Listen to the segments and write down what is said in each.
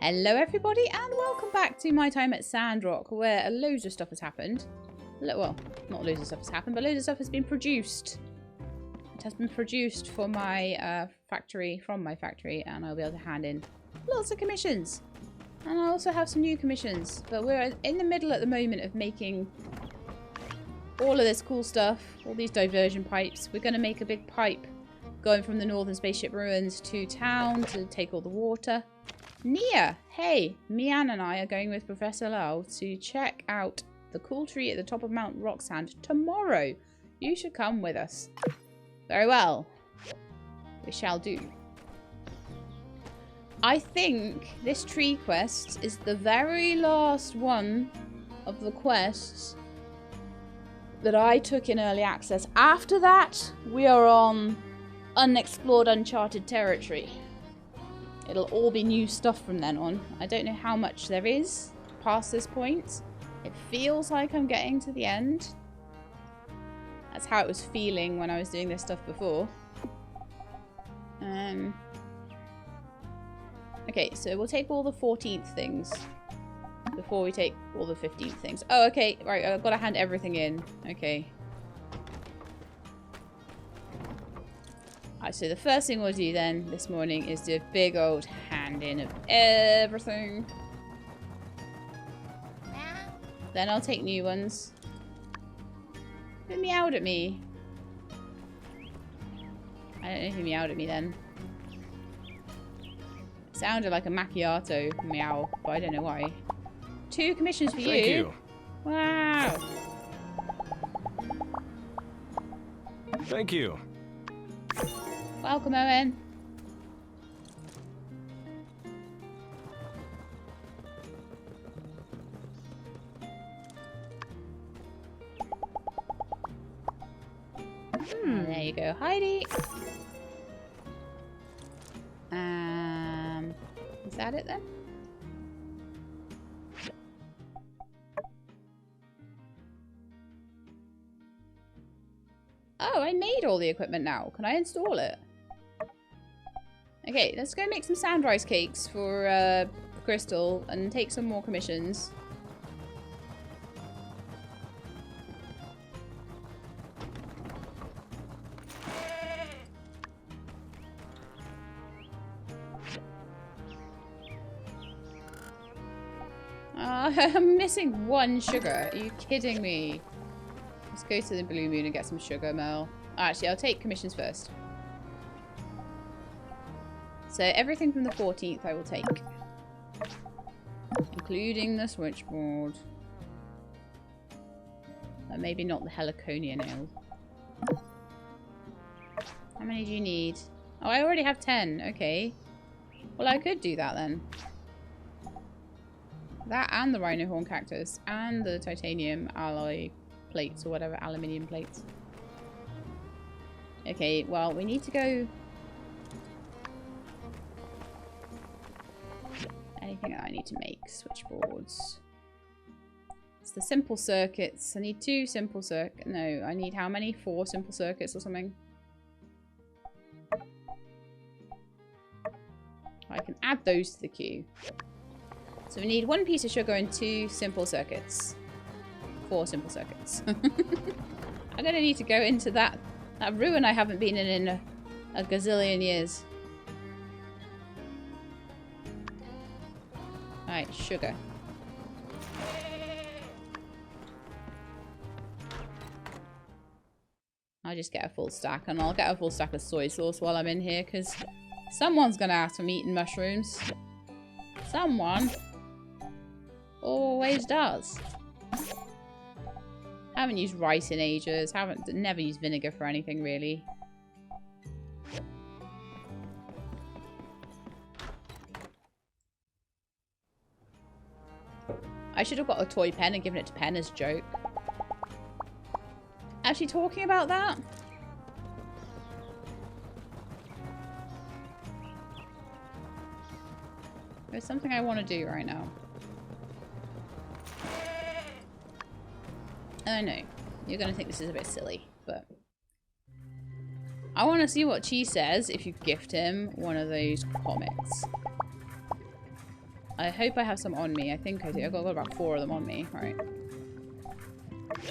Hello everybody and welcome back to my time at Sandrock, where loads of stuff has happened. Well, not loads of stuff has happened, but loads of stuff has been produced. It has been produced for my factory, from my factory, and I'll be able to hand in lots of commissions. And I also have some new commissions, but we're in the middle at the moment of making all of this cool stuff, all these diversion pipes. We're going to make a big pipe going from the northern spaceship ruins to town to take all the water. Nia! Hey! Mian and I are going with Professor Lau to check out the cool tree at the top of Mount Roxand tomorrow. You should come with us. Very well. We shall do. I think this tree quest is the very last one of the quests that I took in early access. After that, we are on unexplored, uncharted territory. It'll all be new stuff from then on. I don't know how much there is past this point. It feels like I'm getting to the end. That's how it was feeling when I was doing this stuff before. Okay, so we'll take all the 14th things before we take all the 15th things. Oh, okay. Right, I've got to hand everything in. Okay. Alright, so the first thing we'll do then this morning is do a big old hand in of everything. Then I'll take new ones. Who meowed at me? I don't know who meowed at me then. It sounded like a macchiato meow, but I don't know why. 2 commissions for you. Thank you. Wow. Thank you. Welcome, Owen. There you go, Heidi. Is that it then? Oh, I made all the equipment now. Can I install it? Okay, let's go make some sand rice cakes for Crystal and take some more commissions. I'm missing 1 sugar. Are you kidding me? Let's go to the Blue Moon and get some sugar, Mel. Actually, I'll take commissions first. So everything from the 14th I will take. Including the switchboard. But maybe not the heliconia nail. How many do you need? Oh, I already have 10. Okay. Well, I could do that then. That and the rhino horn cactus. And the titanium alloy plates or whatever. Aluminium plates. Okay, well, we need to go... Anything that I need to make. Switchboards. It's the simple circuits. I need 2 simple circuits. No, I need how many? 4 simple circuits or something. I can add those to the queue. So we need 1 piece of sugar and 2 simple circuits. 4 simple circuits. I'm going to need to go into that ruin I haven't been in a gazillion years. Alright, sugar. I'll just get a full stack, and I'll get a full stack of soy sauce while I'm in here, because someone's going to have some eating mushrooms. Someone always does. Haven't used rice in ages. Never used vinegar for anything, really. I should have got a toy pen and given it to Pen as a joke. Actually, talking about that. There's something I want to do right now. I know. You're going to think this is a bit silly, but... I want to see what Chi says if you gift him one of those comics. I hope I have some on me. I think I do. I've got about 4 of them on me. Right.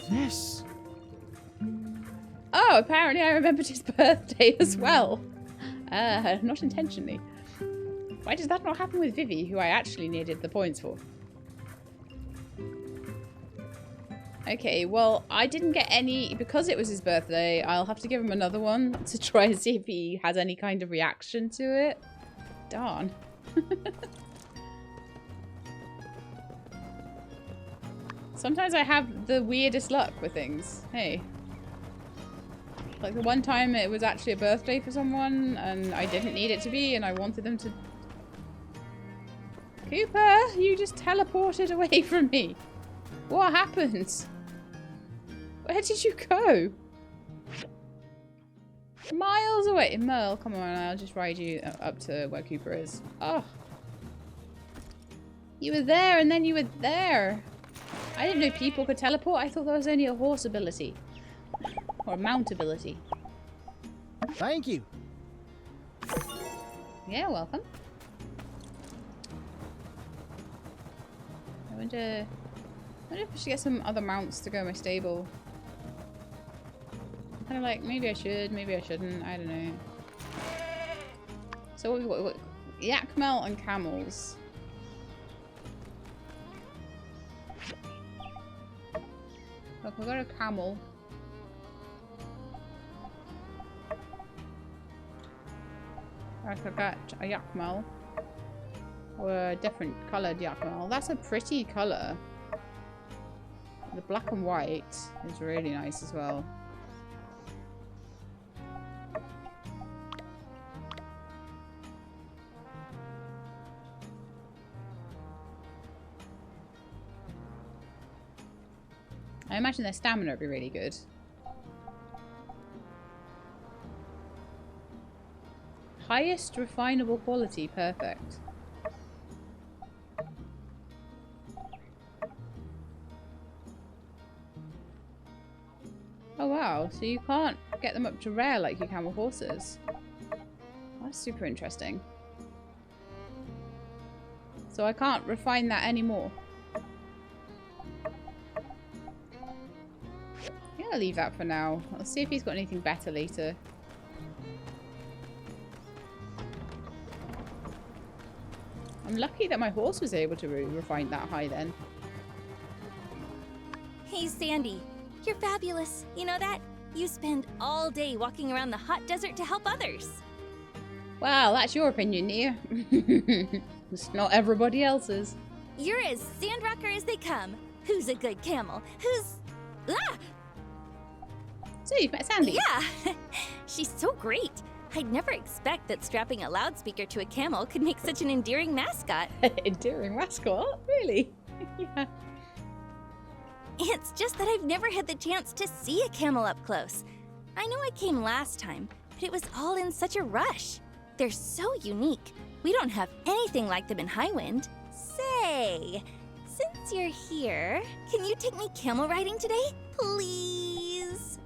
This. Oh, apparently I remembered his birthday as well. Not intentionally. Why does that not happen with Vivi, who I actually needed the points for? Okay, well, I didn't get any... Because it was his birthday, I'll have to give him another one to try and see if he has any kind of reaction to it. Darn. Sometimes I have the weirdest luck with things. Hey. Like the one time it was actually a birthday for someone and I didn't need it to be and I wanted them to... Cooper, you just teleported away from me. What happened? Where did you go? Miles away. Merle, come on, I'll just ride you up to where Cooper is. Oh. You were there and then you were there. I didn't know people could teleport. I thought that was only a horse ability. Or a mount ability. Thank you. Yeah, welcome. I wonder if I should get some other mounts to go in my stable. Kind of like, maybe I should, maybe I shouldn't. I don't know. So we've got Yakmel and camels. Look, we've got a camel. I've got a Yakmel. Or a different coloured Yakmel. That's a pretty colour. The black and white is really nice as well. I imagine their stamina would be really good. Highest refinable quality, perfect. Oh wow, so you can't get them up to rare like you can with horses. That's super interesting. So I can't refine that anymore. I'll leave that for now. I'll see if he's got anything better later. I'm lucky that my horse was able to refine that high then. Hey, Sandy. You're fabulous. You know that? You spend all day walking around the hot desert to help others. Wow, that's your opinion, Nia. It's not everybody else's. You're as Sandrocker as they come. Who's a good camel? Who's... Ah! So you've met Sandy? Yeah! She's so great. I'd never expect that strapping a loudspeaker to a camel could make such an endearing mascot. Endearing mascot? Really? Yeah. It's just that I've never had the chance to see a camel up close. I know I came last time, but it was all in such a rush. They're so unique. We don't have anything like them in Highwind. Say, since you're here, can you take me camel riding today? Please?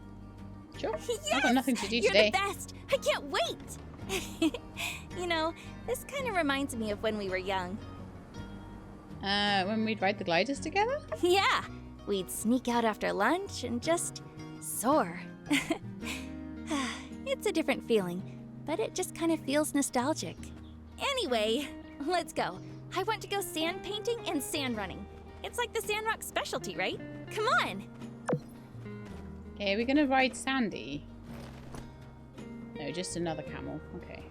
Sure. Yes! I've got nothing to do You're today. the best! I can't wait! You know, this kind of reminds me of when we were young. When we'd ride the gliders together? Yeah, we'd sneak out after lunch and just soar. It's a different feeling, but it just kind of feels nostalgic. Anyway, let's go. I want to go sand painting and sand running. It's like the Sandrock specialty, right? Come on! Okay, we're gonna ride Sandy. No, just another camel. Okay.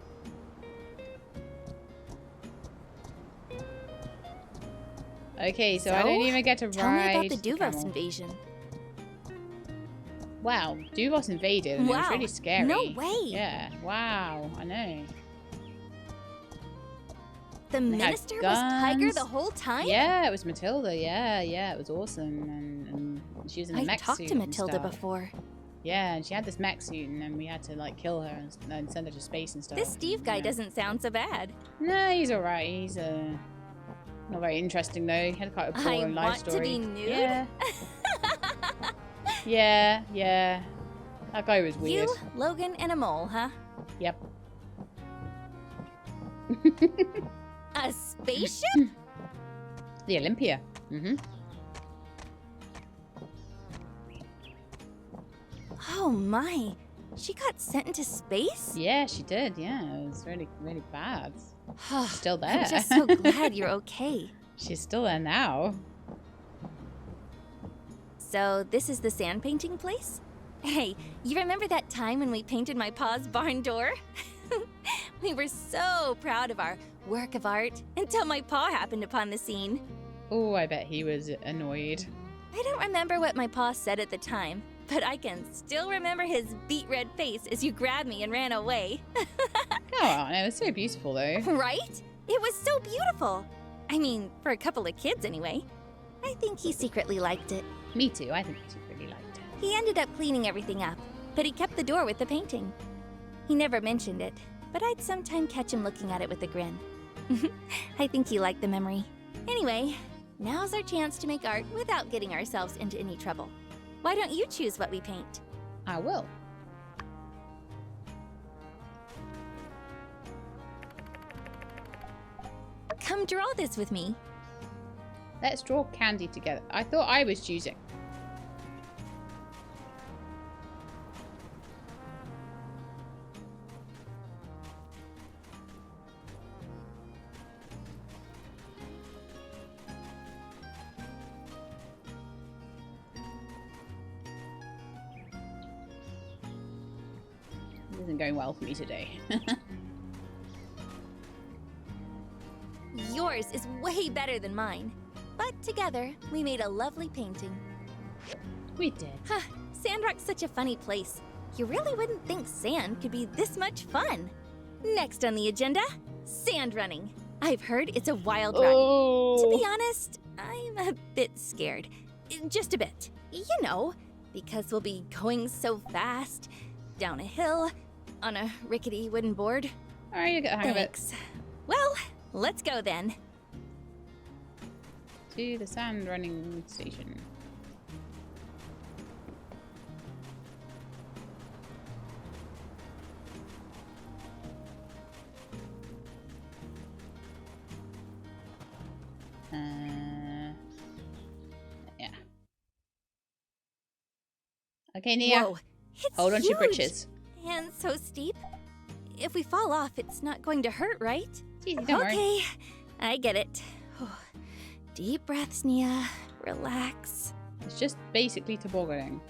Okay, so I don't even get to tell me ride about the the Duvos camel. invasion. Wow, Duvos invaded and it was Wow, really scary. no way. Yeah, wow, I know. The They had minister was Tiger guns. the whole time? Yeah, it was Matilda. Yeah, it was awesome. And she was in a I've mech talked suit to and Matilda stuff. before. Yeah, and she had this mech suit and then we had to like kill her and then send her to space and stuff. This Steve guy Yeah. doesn't sound so bad. No, he's alright. He's not very interesting though. He had quite a boring life want story. to be nude? Yeah. yeah. That guy was weird. You, Logan, and a mole, huh? Yep. A spaceship? The Olympia. Mm-hmm. Oh my, she got sent into space? Yeah, she did. Yeah, it was really, really bad. Still there. I'm just so glad you're okay. She's still there now. So this is the sand painting place? Hey, you remember that time when we painted my pa's barn door? We were so proud of our work of art until my pa happened upon the scene. Oh, I bet he was annoyed. I don't remember what my pa said at the time, but I can still remember his beet red face as you grabbed me and ran away. Come on, it was so beautiful though. Right? It was so beautiful. I mean, for a couple of kids anyway. I think he secretly liked it. Me too, I think she really liked it. He ended up cleaning everything up, but he kept the door with the painting. He never mentioned it, but I'd sometime catch him looking at it with a grin. I think he liked the memory. Anyway, now's our chance to make art without getting ourselves into any trouble. Why don't you choose what we paint? I will. Come draw this with me. Let's draw candy together. I thought I was choosing. This isn't going well for me today. Yours is way better than mine. But together, we made a lovely painting. We did. Huh, Sandrock's such a funny place. You really wouldn't think sand could be this much fun. Next on the agenda, sand running. I've heard it's a wild ride. Oh. To be honest, I'm a bit scared. Just a bit. You know, because we'll be going so fast. Down a hill, on a rickety wooden board. Alright, you get the hang of it. Thanks. Well, let's go then. To the sand running station. Yeah. Okay, Nia. Whoa, it's Hold on to your huge britches. and so steep. If we fall off, it's not going to hurt, right? It's easy, don't worry. Okay, I get it. Deep breaths, Nia. Relax. It's just basically tobogganing.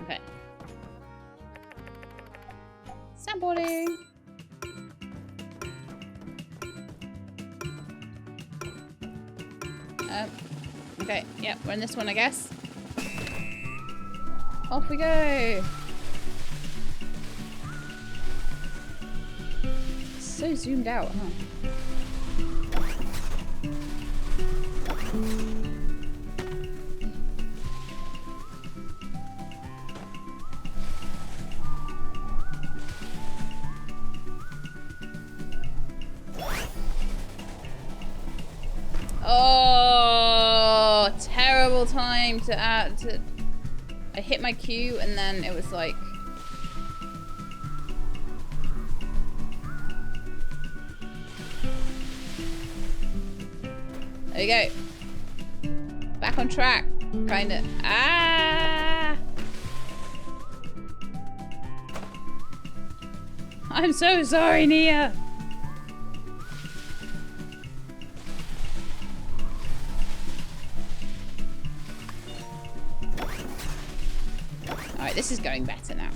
Okay. Sandboarding. Okay, yep, we're in this one, I guess. Off we go. So zoomed out, huh? Oh, terrible time to add to. I hit my cue and then it was like. There you go. Back on track, kinda. Ah! I'm so sorry, Nia. Alright, this is going better now.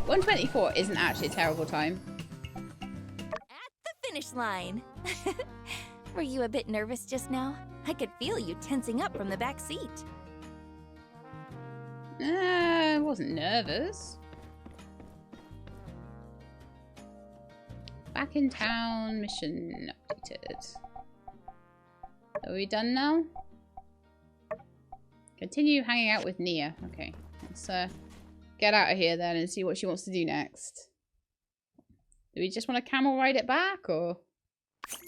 $1:24 isn't actually a terrible time. At the finish line. Were you a bit nervous just now? I could feel you tensing up from the back seat. I wasn't nervous. Back in town, mission updated. Are we done now? Continue hanging out with Nia. Okay, let's go get out of here then and see what she wants to do next. Do we just want to camel ride it back, or?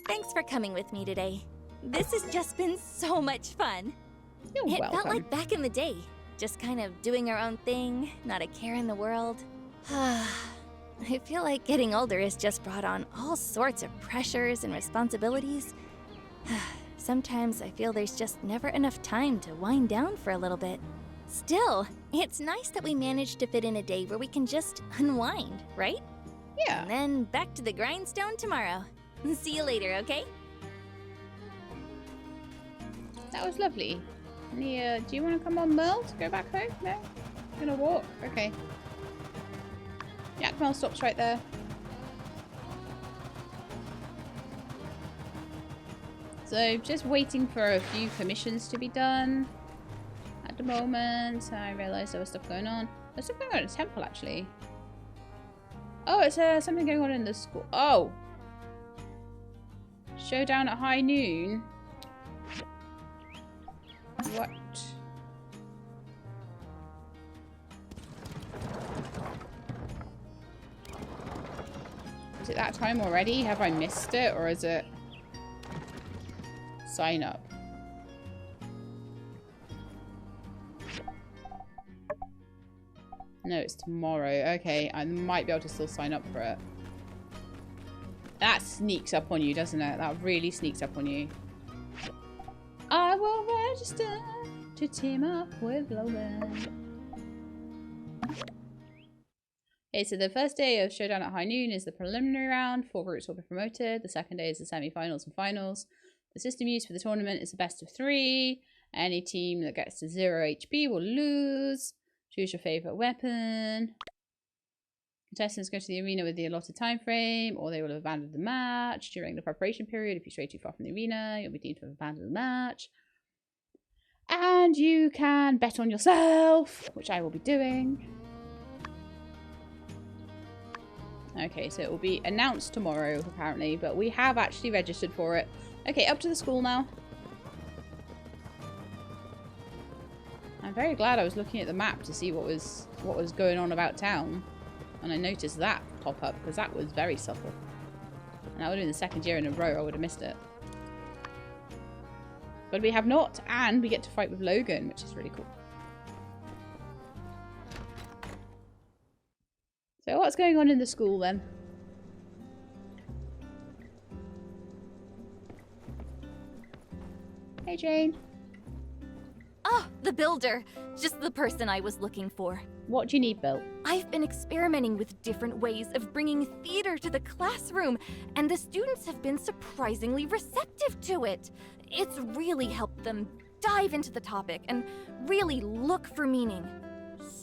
Thanks for coming with me today. This has just been so much fun. You're It welcome. felt like back in the day. Just kind of doing our own thing, not a care in the world. I feel like getting older has just brought on all sorts of pressures and responsibilities. Sometimes I feel there's just never enough time to wind down for a little bit. Still, it's nice that we managed to fit in a day where we can just unwind, right? Yeah. And then back to the grindstone tomorrow. See you later, okay? That was lovely. Do you want to come on, Merle, to go back home? No? Gonna walk? Okay. Yakmel stops right there. So, just waiting for a few commissions to be done. At the moment, I realised there was stuff going on. There's stuff going on in the temple, actually. Oh, it's something going on in the school. Oh! Showdown at high noon. What? Is it that time already? Have I missed it, or is it sign up? No, it's tomorrow. Okay, I might be able to still sign up for it. That sneaks up on you, doesn't it? That really sneaks up on you. I will register to team up with Logan. Okay, so the first day of Showdown at high noon is the preliminary round. 4 groups will be promoted. The second day is the semi-finals and finals. The system used for the tournament is the best of 3. Any team that gets to 0 HP will lose. Choose your favourite weapon. Contestants go to the arena with the allotted time frame, or they will have abandoned the match during the preparation period. If you stray too far from the arena, you'll be deemed to have abandoned the match. And you can bet on yourself, which I will be doing. Okay, so it will be announced tomorrow, apparently, but we have actually registered for it. Okay, up to the school now. I'm very glad I was looking at the map to see what was going on about town. And I noticed that pop up, because that was very subtle. And that would have been the second year in a row I would have missed it. But we have not, and we get to fight with Logan, which is really cool. So what's going on in the school then? Hey Jane. Ah, the builder. Just the person I was looking for. What do you need built? I've been experimenting with different ways of bringing theater to the classroom, and the students have been surprisingly receptive to it. It's really helped them dive into the topic and really look for meaning.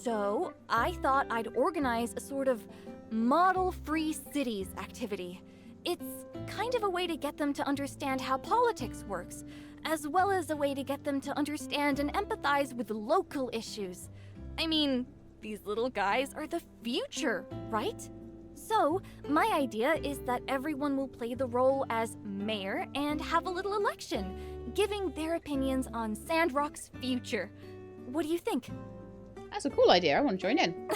So, I thought I'd organize a sort of model-free cities activity. It's kind of a way to get them to understand how politics works, as well as a way to get them to understand and empathize with local issues. I mean, these little guys are the future, right? So, my idea is that everyone will play the role as mayor and have a little election, giving their opinions on Sandrock's future. What do you think? That's a cool idea. I want to join in.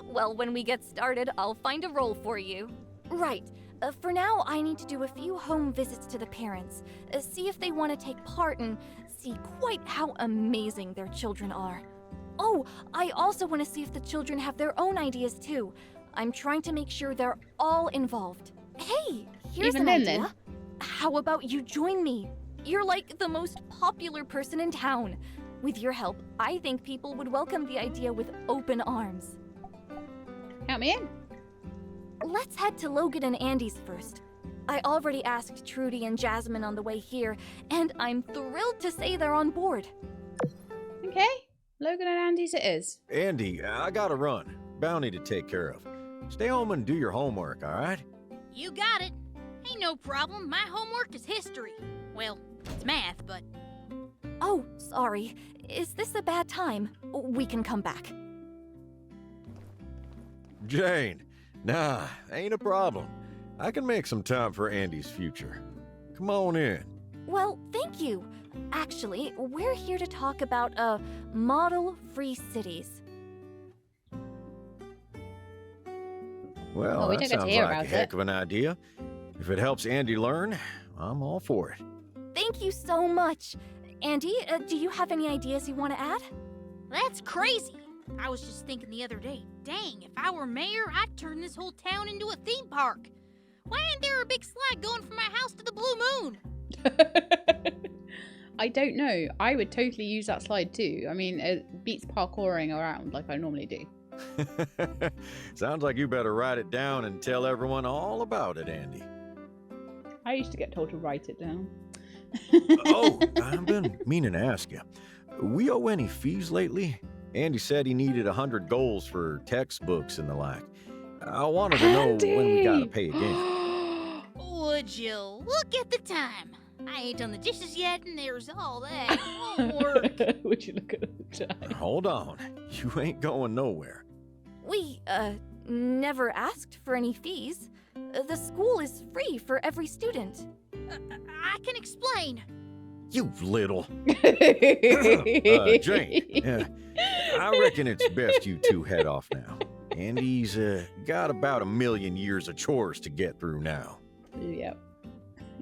Well, when we get started, I'll find a role for you. Right. For now, I need to do a few home visits to the parents, see if they want to take part and see quite how amazing their children are. Oh, I also want to see if the children have their own ideas too. I'm trying to make sure they're all involved. Hey, here's Even an then, idea. then? How about you join me? You're like the most popular person in town. With your help, I think people would welcome the idea with open arms. Count me in. Let's head to Logan and Andy's first. I already asked Trudy and Jasmine on the way here, and I'm thrilled to say they're on board. Okay. Logan and Andy's it is. Andy, I gotta run. Bounty to take care of. Stay home and do your homework, alright? You got it. Ain't no problem. My homework is history. Well, it's math, but... Oh, sorry. Is this a bad time? We can come back. Jane, nah, ain't a problem. I can make some time for Andy's future. Come on in. Well, thank you. Actually, we're here to talk about, model-free cities. Well, Oh, we that don't get to sounds hear like about a heck it. of an idea. If it helps Andy learn, I'm all for it. Thank you so much. Andy, do you have any ideas you want to add? That's crazy. I was just thinking the other day, dang, if I were mayor, I'd turn this whole town into a theme park. Why ain't there a big slide going from my house to the Blue Moon? I don't know. I would totally use that slide too. I mean, it beats parkouring around like I normally do. Sounds like you better write it down and tell everyone all about it, Andy. I used to get told to write it down. Oh, I've been meaning to ask you. We owe any fees lately? Andy said he needed 100 goals for textbooks and the like. I wanted to know when we gotta pay again. Would you look at the time? I ain't done the dishes yet, and there's all that homework. Would you look at the time? Hold on. You ain't going nowhere. We, never asked for any fees. The school is free for every student. I can explain. You little. Jane, I reckon it's best you two head off now. Andy's got about 1,000,000 years of chores to get through now. Yep.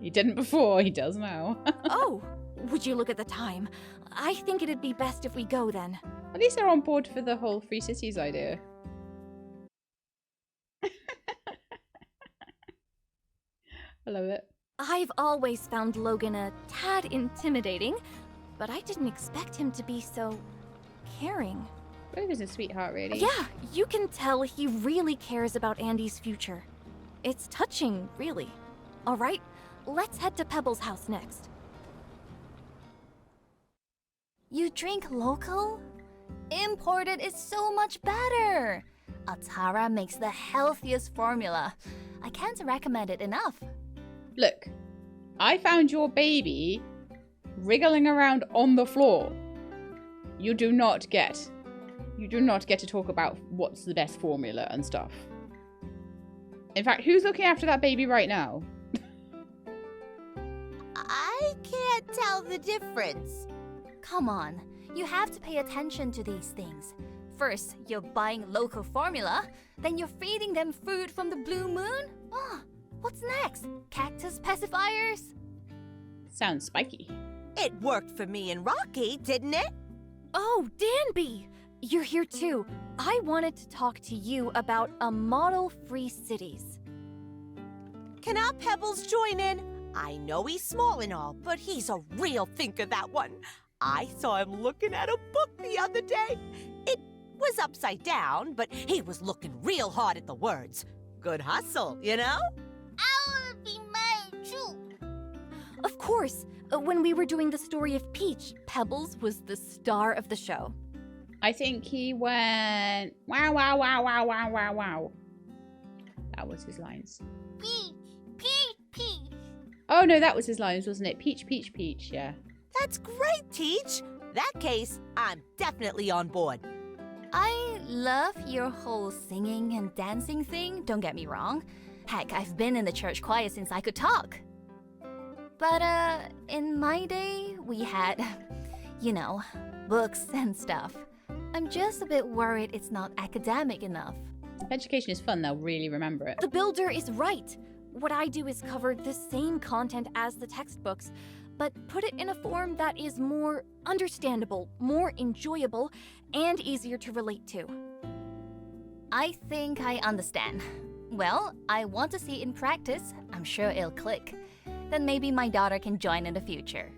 He didn't before, he does now. Oh, would you look at the time? I think it'd be best if we go then. At least they're on board for the whole Free Cities idea. I love it. I've always found Logan a tad intimidating, but I didn't expect him to be so caring. Logan's a sweetheart, really. Yeah, you can tell he really cares about Andy's future. It's touching, really. All right, let's head to Pebble's house next. You drink local? Imported is so much better. Atara makes the healthiest formula. I can't recommend it enough. Look, I found your baby wriggling around on the floor. You do not get to talk about what's the best formula and stuff. In fact, who's looking after that baby right now? I can't tell the difference. Come on, you have to pay attention to these things. First, you're buying local formula, then you're feeding them food from the Blue Moon? Ah, what's next? Cactus pacifiers? Sounds spiky. It worked for me and Rocky, didn't it? Oh, Danby! You're here too. I wanted to talk to you about a model free cities. Can our Pebbles join in? I know he's small and all, but he's a real thinker, that one. I saw him looking at a book the other day. It was upside down, but he was looking real hard at the words. Good hustle, you know? I want to be married too. Of course, when we were doing the story of Peach, Pebbles was the star of the show. I think he went wow, wow, wow, wow, wow, wow, wow. That was his lines. Peach, peach, peach. Oh no, that was his lines, wasn't it? Peach, peach, peach, yeah. That's great, Teach. That case, I'm definitely on board. I love your whole singing and dancing thing, don't get me wrong. Heck, I've been in the church choir since I could talk. But, in my day, we had, you know, books and stuff. I'm just a bit worried it's not academic enough. If education is fun, they'll really remember it. The builder is right. What I do is cover the same content as the textbooks, but put it in a form that is more understandable, more enjoyable, and easier to relate to. I think I understand. Well, I want to see it in practice. I'm sure it'll click. Then maybe my daughter can join in the future.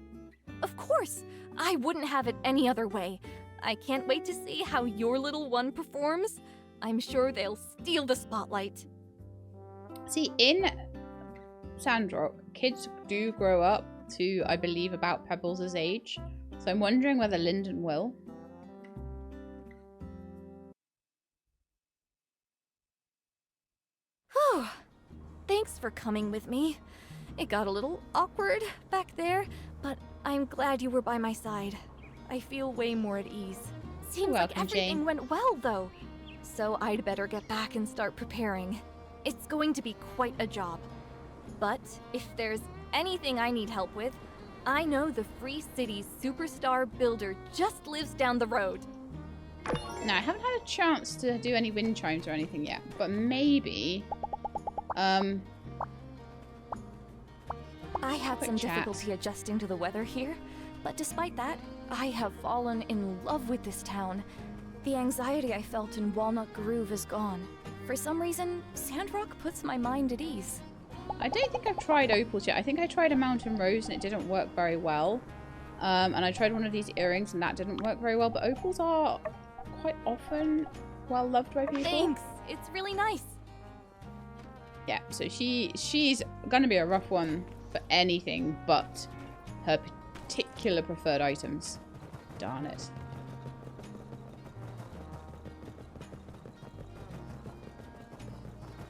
Of course! I wouldn't have it any other way. I can't wait to see how your little one performs. I'm sure they'll steal the spotlight. See, in Sandrock, kids do grow up to, I believe, about Pebbles' age. So I'm wondering whether Lyndon will. Whew. Thanks for coming with me. It got a little awkward back there, but I'm glad you were by my side. I feel way more at ease. Seems like welcome, everything Jane. went well, though. So I'd better get back and start preparing. It's going to be quite a job. But if there's anything I need help with, I know the Free Cities superstar builder just lives down the road. Now, I haven't had a chance to do any wind chimes or anything yet, but maybe, I had quick some chat. difficulty adjusting to the weather here, but despite that, I have fallen in love with this town. The anxiety I felt in Walnut Grove is gone. For some reason, Sandrock puts my mind at ease. I don't think I've tried opals yet. I think I tried a mountain rose and it didn't work very well. And I tried one of these earrings and that didn't work very well, but opals are quite often well loved by people. Thanks! It's really nice. Yeah, so she's gonna be a rough one for anything but her particular preferred items. Darn it.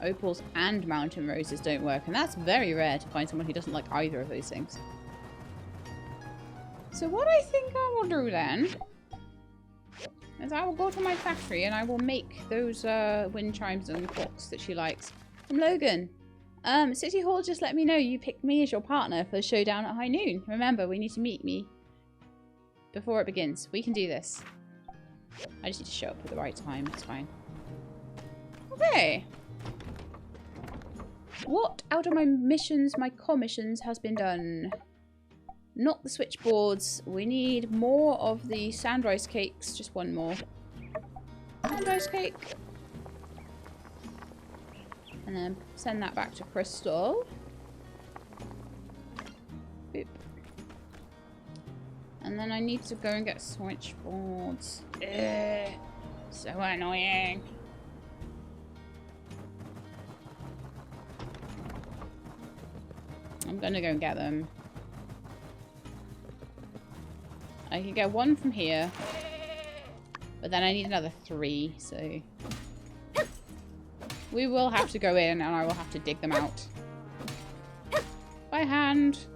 Opals and mountain roses don't work, and that's very rare to find someone who doesn't like either of those things. So what I think I will do then is I will go to my factory and I will make those wind chimes and clocks that she likes. From Logan. City Hall just let me know you picked me as your partner for the showdown at high noon. Remember, we need to meet me before it begins. We can do this. I just need to show up at the right time. It's fine. Okay. What out of my missions, my commissions, has been done? Not the switchboards. We need more of the sand rice cakes. Just one more. Sand rice cake. And then send that back to Crystal. Boop. And then I need to go and get switchboards. Ugh, so annoying. I'm gonna go and get them. I can get one from here. But then I need another 3, so... we will have to go in and I will have to dig them out. By hand.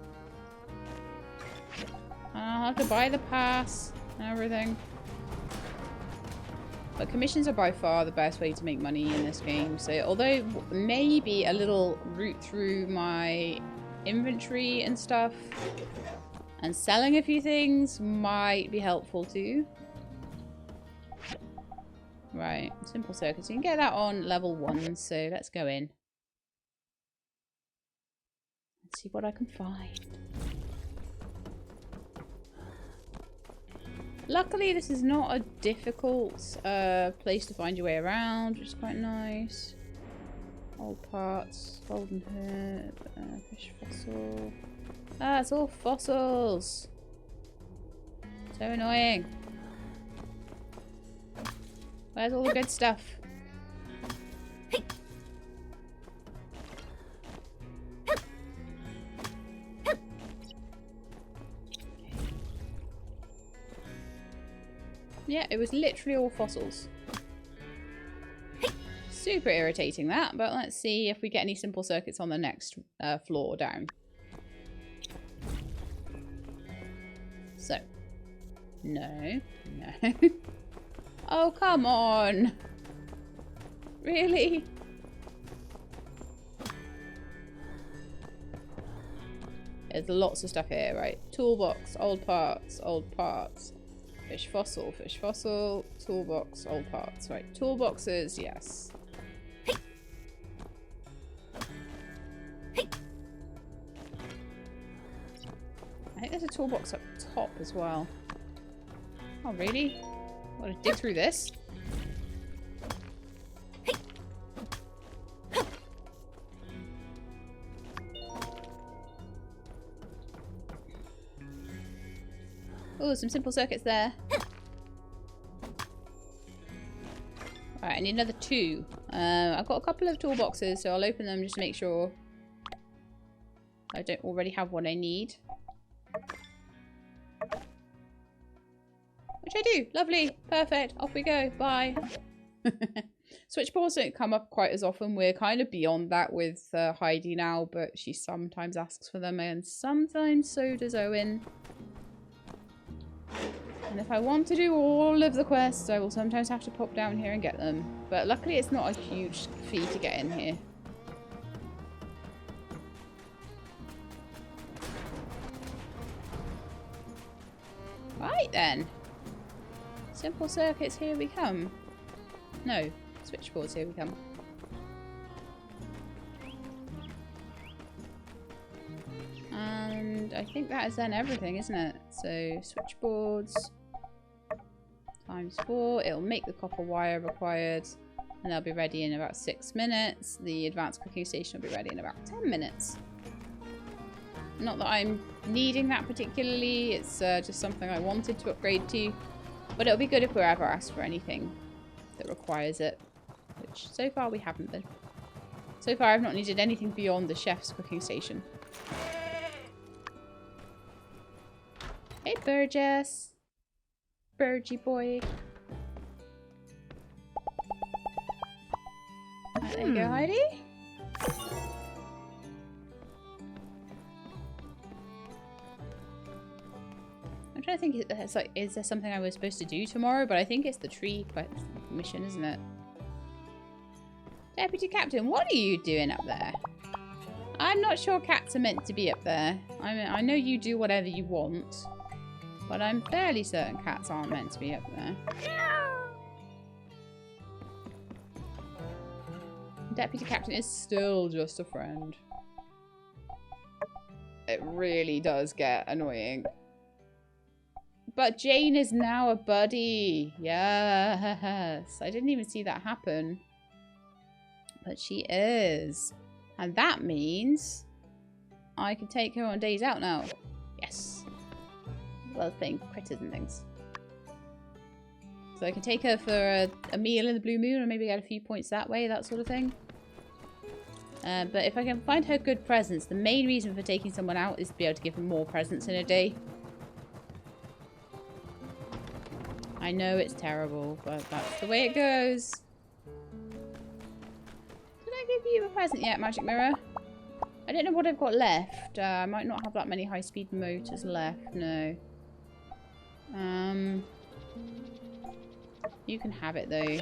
I'll have to buy the pass and everything. But commissions are by far the best way to make money in this game. So although maybe a little route through my inventory and stuff and selling a few things might be helpful too. Right, simple circuits. You can get that on level 1, so let's go in. Let's see what I can find. Luckily, this is not a difficult place to find your way around, which is quite nice. Old parts, golden herb, fish fossil. Ah, it's all fossils. So annoying. Where's all the good stuff? Yeah, it was literally all fossils. Super irritating that, but let's see if we get any simple circuits on the next floor down. So. No. No. Oh, come on. Really? There's lots of stuff here, right? Toolbox, old parts, fish fossil, toolbox, old parts, right? Toolboxes, yes. I think there's a toolbox up top as well. Oh, really? I want to dig through this. Oh, some simple circuits there. Alright, I need another 2. I've got a couple of toolboxes, so I'll open them just to make sure I don't already have what I need. Which I do. Lovely. Perfect. Off we go. Bye. Switchboards don't come up quite as often. We're kind of beyond that with Heidi now, but she sometimes asks for them, and sometimes so does Owen. And if I want to do all of the quests, I will sometimes have to pop down here and get them. But luckily it's not a huge fee to get in here. Right then. Simple circuits, here we come. No, switchboards, here we come. And I think that is then everything, isn't it? So, switchboards times 4. It'll make the copper wire required. And they'll be ready in about 6 minutes. The advanced cooking station will be ready in about 10 minutes. Not that I'm needing that particularly. It's just something I wanted to upgrade to. But it'll be good if we're ever asked for anything that requires it. Which, so far, we haven't been. So far, I've not needed anything beyond the chef's cooking station. Hey, Burgess. Burgy boy. Right, there you go, Heidi. I'm trying to think, it's like, is there something I was supposed to do tomorrow? But I think it's the tree mission, isn't it? Deputy Captain, what are you doing up there? I'm not sure cats are meant to be up there. I know you do whatever you want, but I'm fairly certain cats aren't meant to be up there. Deputy Captain is still just a friend. It really does get annoying. But Jane is now a buddy. Yes. I didn't even see that happen. But she is. And that means I can take her on days out now. Yes. Well, playing critters and things. So I can take her for a meal in the Blue Moon, or maybe get a few points that way, that sort of thing. But if I can find her good presents, the main reason for taking someone out is to be able to give them more presents in a day. I know it's terrible, but that's the way it goes. Did I give you a present yet, Magic Mirror? I don't know what I've got left. I might not have that many high-speed motors left, no. You can have it, though.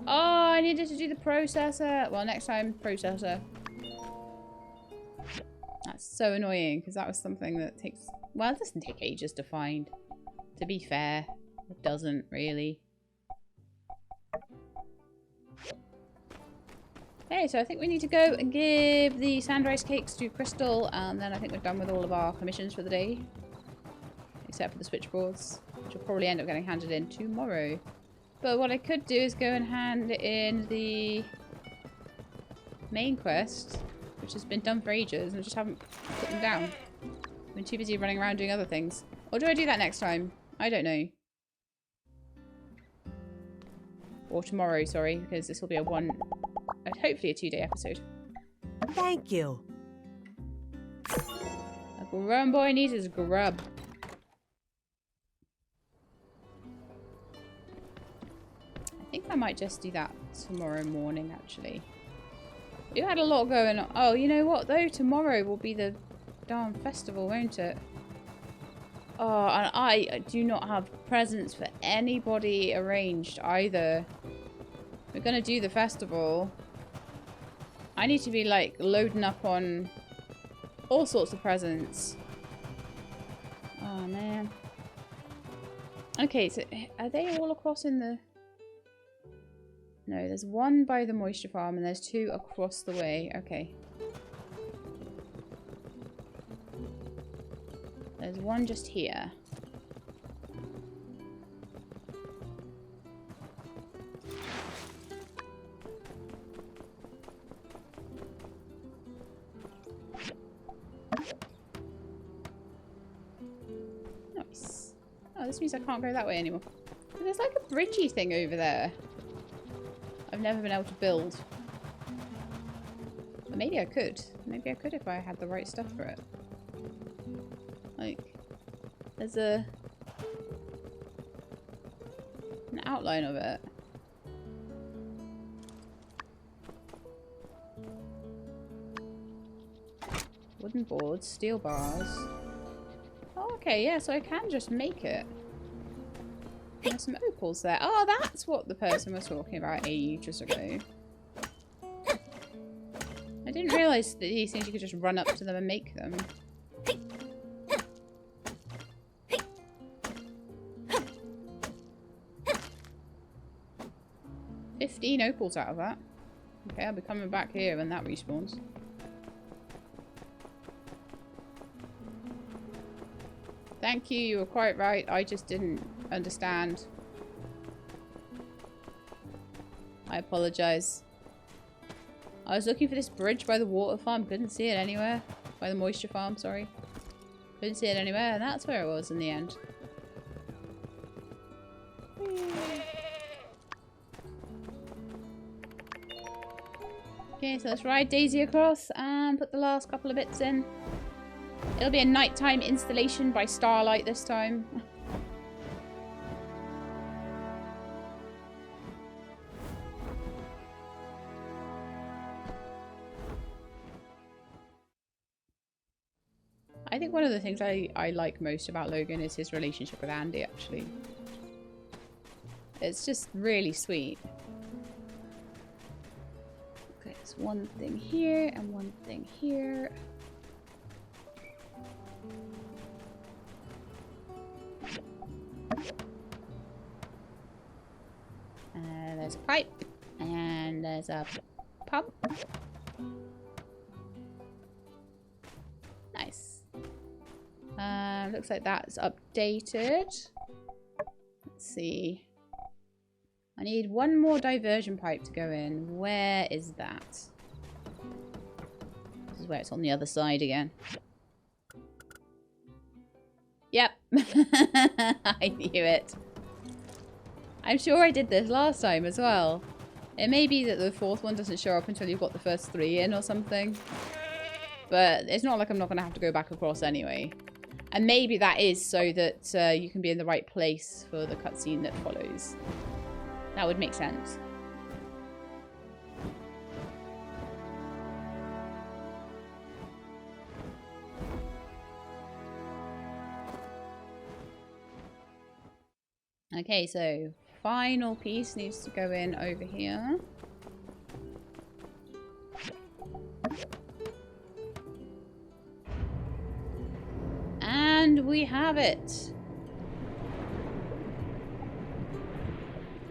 Oh, I needed to do the processor. Well, next time, processor. That's so annoying, because that was something that takes... Well, it doesn't take ages to find. To be fair, it doesn't really. Okay, so I think we need to go and give the sand rice cakes to Crystal, and then I think we're done with all of our commissions for the day. Except for the switchboards, which will probably end up getting handed in tomorrow. But what I could do is go and hand in the main quest, which has been done for ages, and I just haven't put them down. I've been too busy running around doing other things. Or do I do that next time? I don't know. Or tomorrow, sorry, because this will be hopefully a 2-day episode. Thank you. A grown boy needs his grub. I think I might just do that tomorrow morning, actually. We had a lot going on. Oh, you know what, though? Tomorrow will be the darn festival, won't it? Oh, and I do not have presents for anybody arranged either. We're going to do the festival. I need to be, like, loading up on all sorts of presents. Oh, man. Okay, so are they all across in the... No, there's one by the moisture farm and there's 2 across the way. Okay. There's one just here. Nice. Oh, this means I can't go that way anymore. There's like a bridgey thing over there. I've never been able to build. But maybe I could. Maybe I could if I had the right stuff for it. Like, there's an outline of it. Wooden boards, steel bars. Oh, okay, yeah, so I can just make it. There's some opals there. Oh, that's what the person was talking about ages ago. I didn't realise that these things you could just run up to them and make them. 15 opals out of that. Okay, I'll be coming back here when that respawns. Thank you, you were quite right. I just didn't understand. I apologize. I was looking for this bridge by the water farm. Couldn't see it anywhere. By the moisture farm, sorry. Couldn't see it anywhere, and that's where it was in the end. Okay, so let's ride Daisy across and put the last couple of bits in. It'll be a nighttime installation by starlight this time. I think one of the things I like most about Logan is his relationship with Andy, actually. It's just really sweet. Okay, there's one thing here and one thing here. There's a pipe. And there's a pump. Nice. Looks like that's updated. Let's see. I need one more diversion pipe to go in. Where is that? This is where it's on the other side again. Yep. I knew it. I'm sure I did this last time as well. It may be that the fourth one doesn't show up until you've got the first 3 in or something. But it's not like I'm not going to have to go back across anyway. And maybe that is so that you can be in the right place for the cutscene that follows. That would make sense. Okay, so final piece needs to go in over here. And we have it.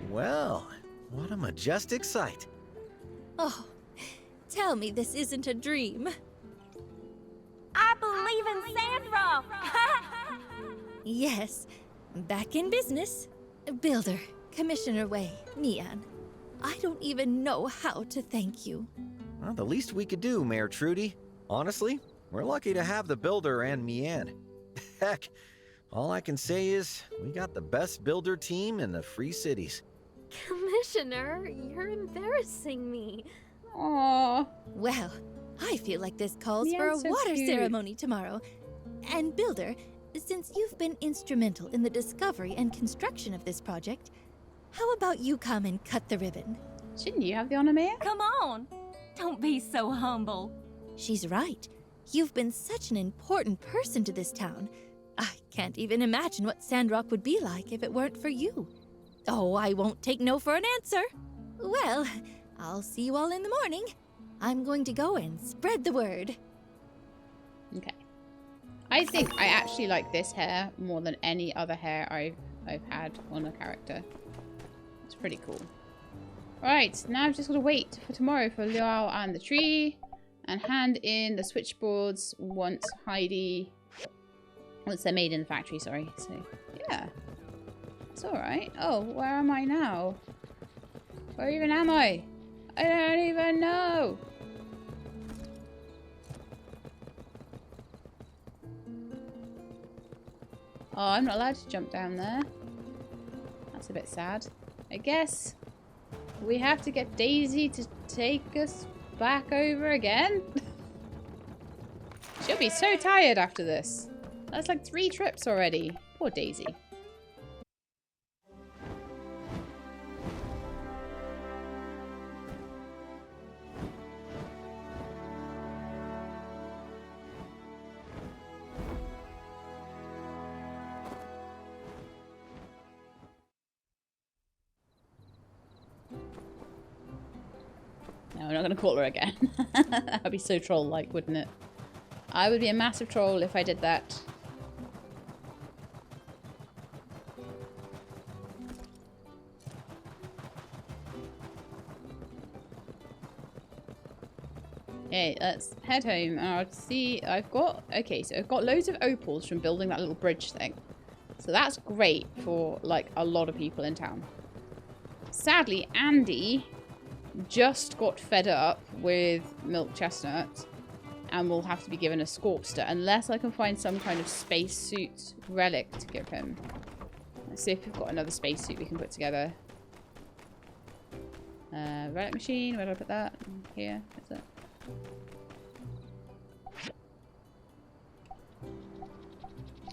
Well, what a majestic sight. Oh, tell me this isn't a dream. I believe in Sandrock. Yes, back in business. Builder, Commissioner Way, Mian. I don't even know how to thank you. Well, the least we could do, Mayor Trudy. Honestly, we're lucky to have the builder and Mian. Heck, all I can say is we got the best builder team in the Free Cities. Commissioner, you're embarrassing me. Aww. Well, I feel like this calls for a Mian's so water cute. ceremony tomorrow. And Builder, since you've been instrumental in the discovery and construction of this project, how about you come and cut the ribbon? Shouldn't you have the honor, Mayor? Come on. Don't be so humble. She's right. You've been such an important person to this town. I can't even imagine what Sandrock would be like if it weren't for you. Oh, I won't take no for an answer. Well, I'll see you all in the morning. I'm going to go and spread the word. Okay. I think I actually like this hair more than any other hair I've had on a character. It's pretty cool. Right, now I've just got to wait for tomorrow for Luau and the tree, and hand in the switchboards once they're made in the factory, sorry. So, yeah. It's alright. Oh, where am I now? Where even am I? I don't even know. Oh, I'm not allowed to jump down there. That's a bit sad. I guess we have to get Daisy to take us back over again. She'll be so tired after this. That's like 3 trips already. Poor Daisy. No, I'm not going to call her again. That would be so troll-like, wouldn't it? I would be a massive troll if I did that. Okay, let's head home and I'll see. I've got loads of opals from building that little bridge thing. So that's great for like a lot of people in town. Sadly, Andy just got fed up with milk chestnut and will have to be given a scorpster unless I can find some kind of spacesuit relic to give him. Let's see if we've got another spacesuit we can put together. Relic machine, where did I put that? Here, is it?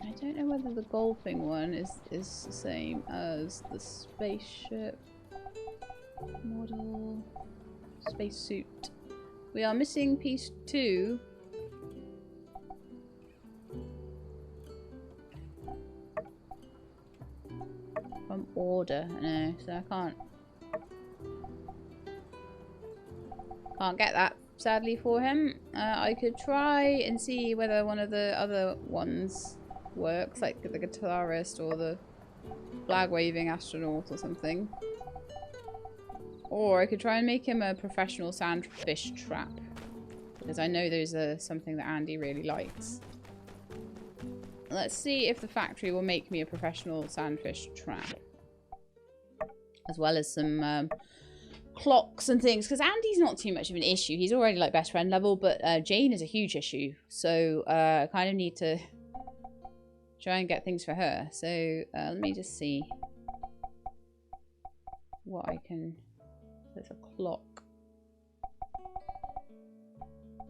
I don't know whether the golfing one is the same as the spaceship model. Spacesuit. We are missing piece 2. From order. No, so I can't get that, sadly, for him. I could try and see whether one of the other ones works, like the guitarist or the flag-waving astronaut or something. Or I could try and make him a professional sandfish trap, because I know those are something that Andy really likes. Let's see if the factory will make me a professional sandfish trap. As well as some clocks and things, because Andy's not too much of an issue. He's already like best friend level, but Jane is a huge issue. So I kind of need to try and get things for her. So let me just see what I can... There's a clock.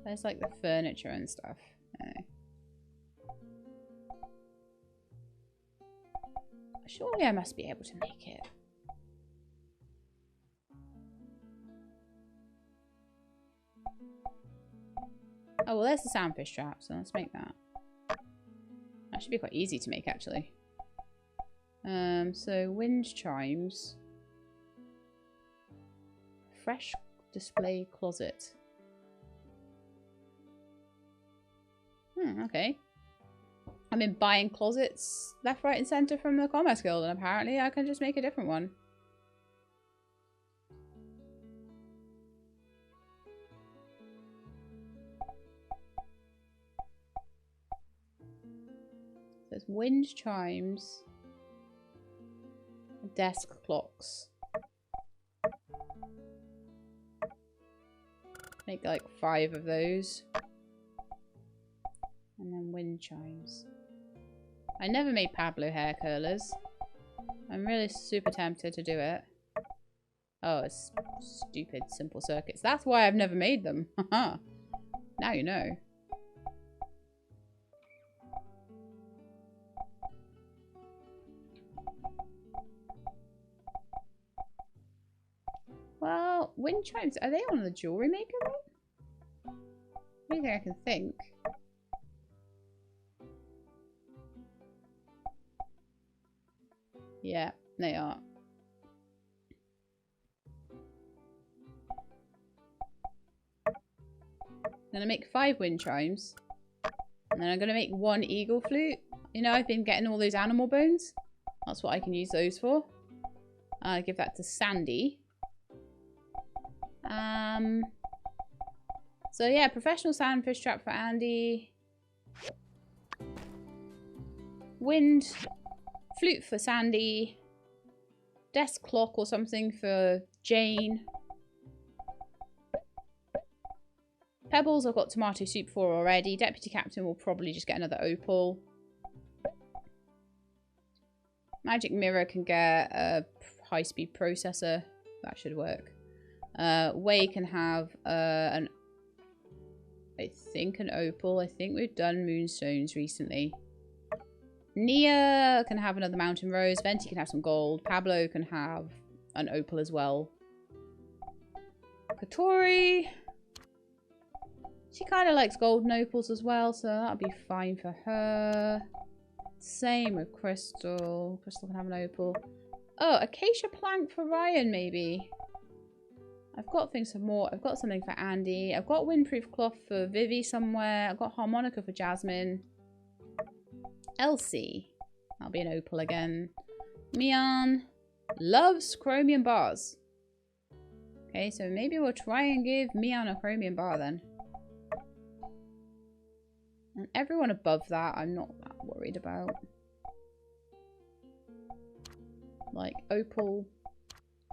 There's like the furniture and stuff. Surely I must be able to make it. Oh, well, there's the sandfish trap, so let's make that. That should be quite easy to make, actually. So wind chimes. Fresh display closet. Okay. I've been buying closets left, right, and centre from the Commerce Guild, and apparently I can just make a different one. There's wind chimes, desk clocks. Make like 5 of those. And then wind chimes. I never made Pablo hair curlers. I'm really super tempted to do it. Oh, it's stupid simple circuits. That's why I've never made them. Haha. Now you know. Well, wind chimes, are they on the jewelry maker then? Anything I can think. Yeah, they are. I'm gonna make 5 wind chimes. And then I'm gonna make 1 eagle flute. You know, I've been getting all those animal bones. That's what I can use those for. I'll give that to Sandy. So yeah, professional sandfish trap for Andy. Wind flute for Sandy. Desk clock or something for Jane. Pebbles I've got tomato soup for already. Deputy Captain will probably just get another opal. Magic Mirror can get a high-speed processor. That should work. Way can have I think an opal. I think we've done moonstones recently. Nia can have another mountain rose. Venti can have some gold. Pablo can have an opal as well. Katori, she kind of likes golden opals as well, so that'll be fine for her. Same with Crystal. Crystal can have an opal. Oh, acacia plank for Ryan, maybe. I've got things for more. I've got something for Andy. I've got windproof cloth for Vivi somewhere. I've got harmonica for Jasmine. Elsie. That'll be an opal again. Mian loves chromium bars. Okay, so maybe we'll try and give Mian a chromium bar then. And everyone above that, I'm not that worried about. Like, Opal,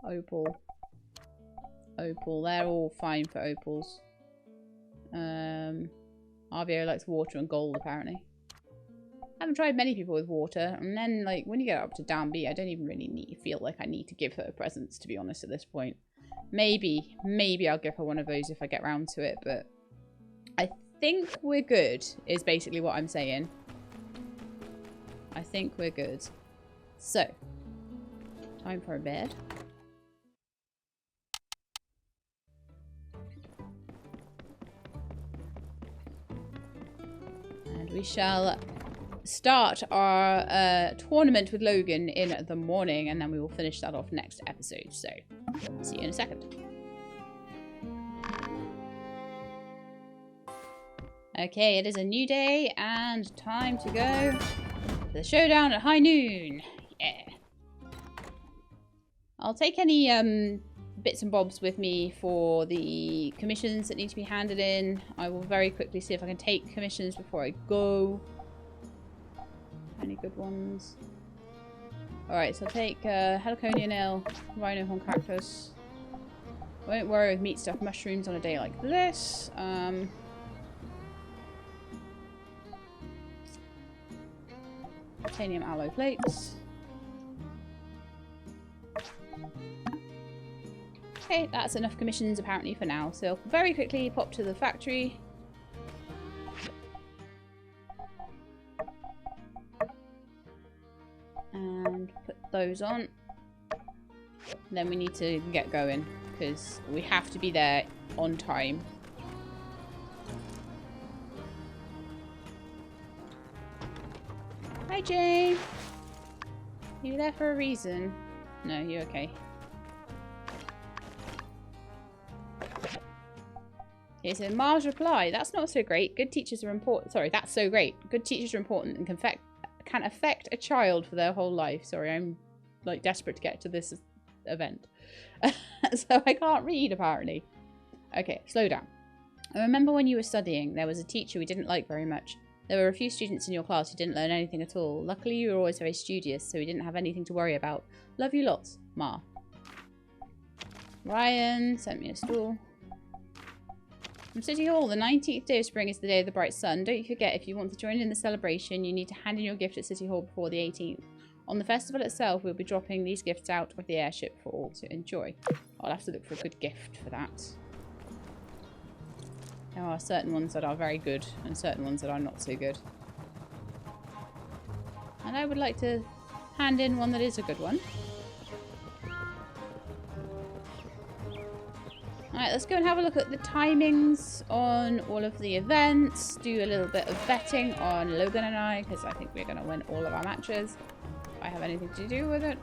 Opal, Opal. They're all fine for Opals. RVO likes water and gold, apparently. I haven't tried many people with water. And then, like, when you get up to Danby, I don't even really feel like I need to give her presents, to be honest, at this point. Maybe I'll give her one of those if I get round to it, but I think we're good, is basically what I'm saying. I think we're good. So, time for a bed. And we shall start our tournament with Logan in the morning, and then we will finish that off next episode. So, see you in a second. Okay, it is a new day and time to go to the showdown at high noon. Yeah. I'll take any bits and bobs with me for the commissions that need to be handed in. I will very quickly see if I can take commissions before I go. Any good ones? Alright, so I'll take Heliconia nail, Rhino horn cactus. I won't worry with meat stuff mushrooms on a day like this. Titanium alloy plates. Okay, that's enough commissions apparently for now. So I'll very quickly pop to the factory. And put those on. Then we need to get going because we have to be there on time. Hi, Jane. You there for a reason? No, you're okay. Okay, so Mars reply. That's not so great. Good teachers are important. Sorry, that's so great. Good teachers are important and can affect a child for their whole life. Sorry, I'm like desperate to get to this event. So I can't read apparently. Okay, slow down. I remember when you were studying, there was a teacher we didn't like very much. There were a few students in your class who didn't learn anything at all. Luckily, you were always very studious, so we didn't have anything to worry about. Love you lots, Ma. Ryan sent me a stool. From City Hall, the 19th day of spring is the day of the bright sun. Don't forget, if you want to join in the celebration, you need to hand in your gift at City Hall before the 18th. On the festival itself, we'll be dropping these gifts out of the airship for all to enjoy. I'll have to look for a good gift for that. There are certain ones that are very good and certain ones that are not so good. And I would like to hand in one that is a good one. Alright, let's go and have a look at the timings on all of the events. Do a little bit of betting on Logan and I, because I think we're going to win all of our matches. If I have anything to do with it.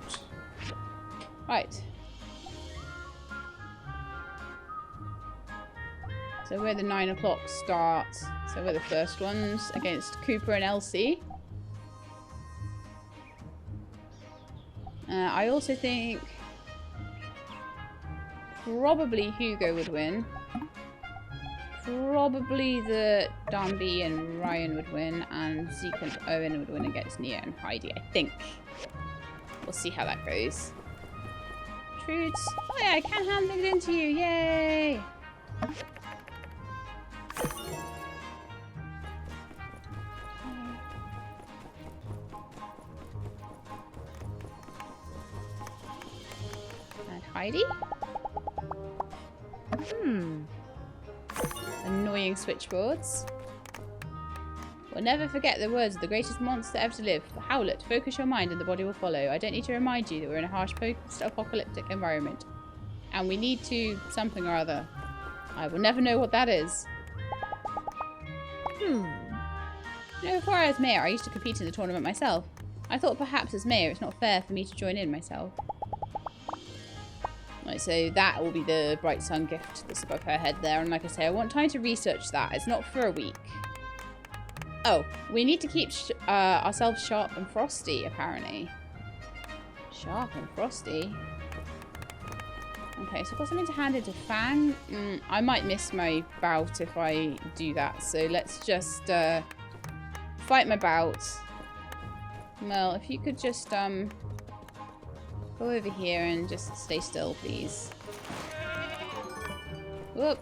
Right. So we're the 9 o'clock start. So we're the first ones against Cooper and Elsie. I also think probably Hugo would win. Probably the Danby and Ryan would win. And Zeke and Owen would win against Nia and Heidi, I think. We'll see how that goes. Trudes. Oh yeah, I can hand it into you. Yay! And Heidi? Annoying switchboards. We'll never forget the words of the greatest monster ever to live. Howlet, focus your mind and the body will follow. I don't need to remind you that we're in a harsh post-apocalyptic environment. And we need to something or other. I will never know what that is. You know, before I was mayor, I used to compete in the tournament myself. I thought perhaps as mayor, it's not fair for me to join in myself. Right, so that will be the Bright Sun gift that's above her head there. And like I say, I want time to research that. It's not for a week. Oh, we need to keep ourselves sharp and frosty, apparently. Sharp and frosty? Okay, so I've got something to hand into Fang. I might miss my bout if I do that. So let's just fight my bout. Mel, if you could just go over here and just stay still, please. Whoop.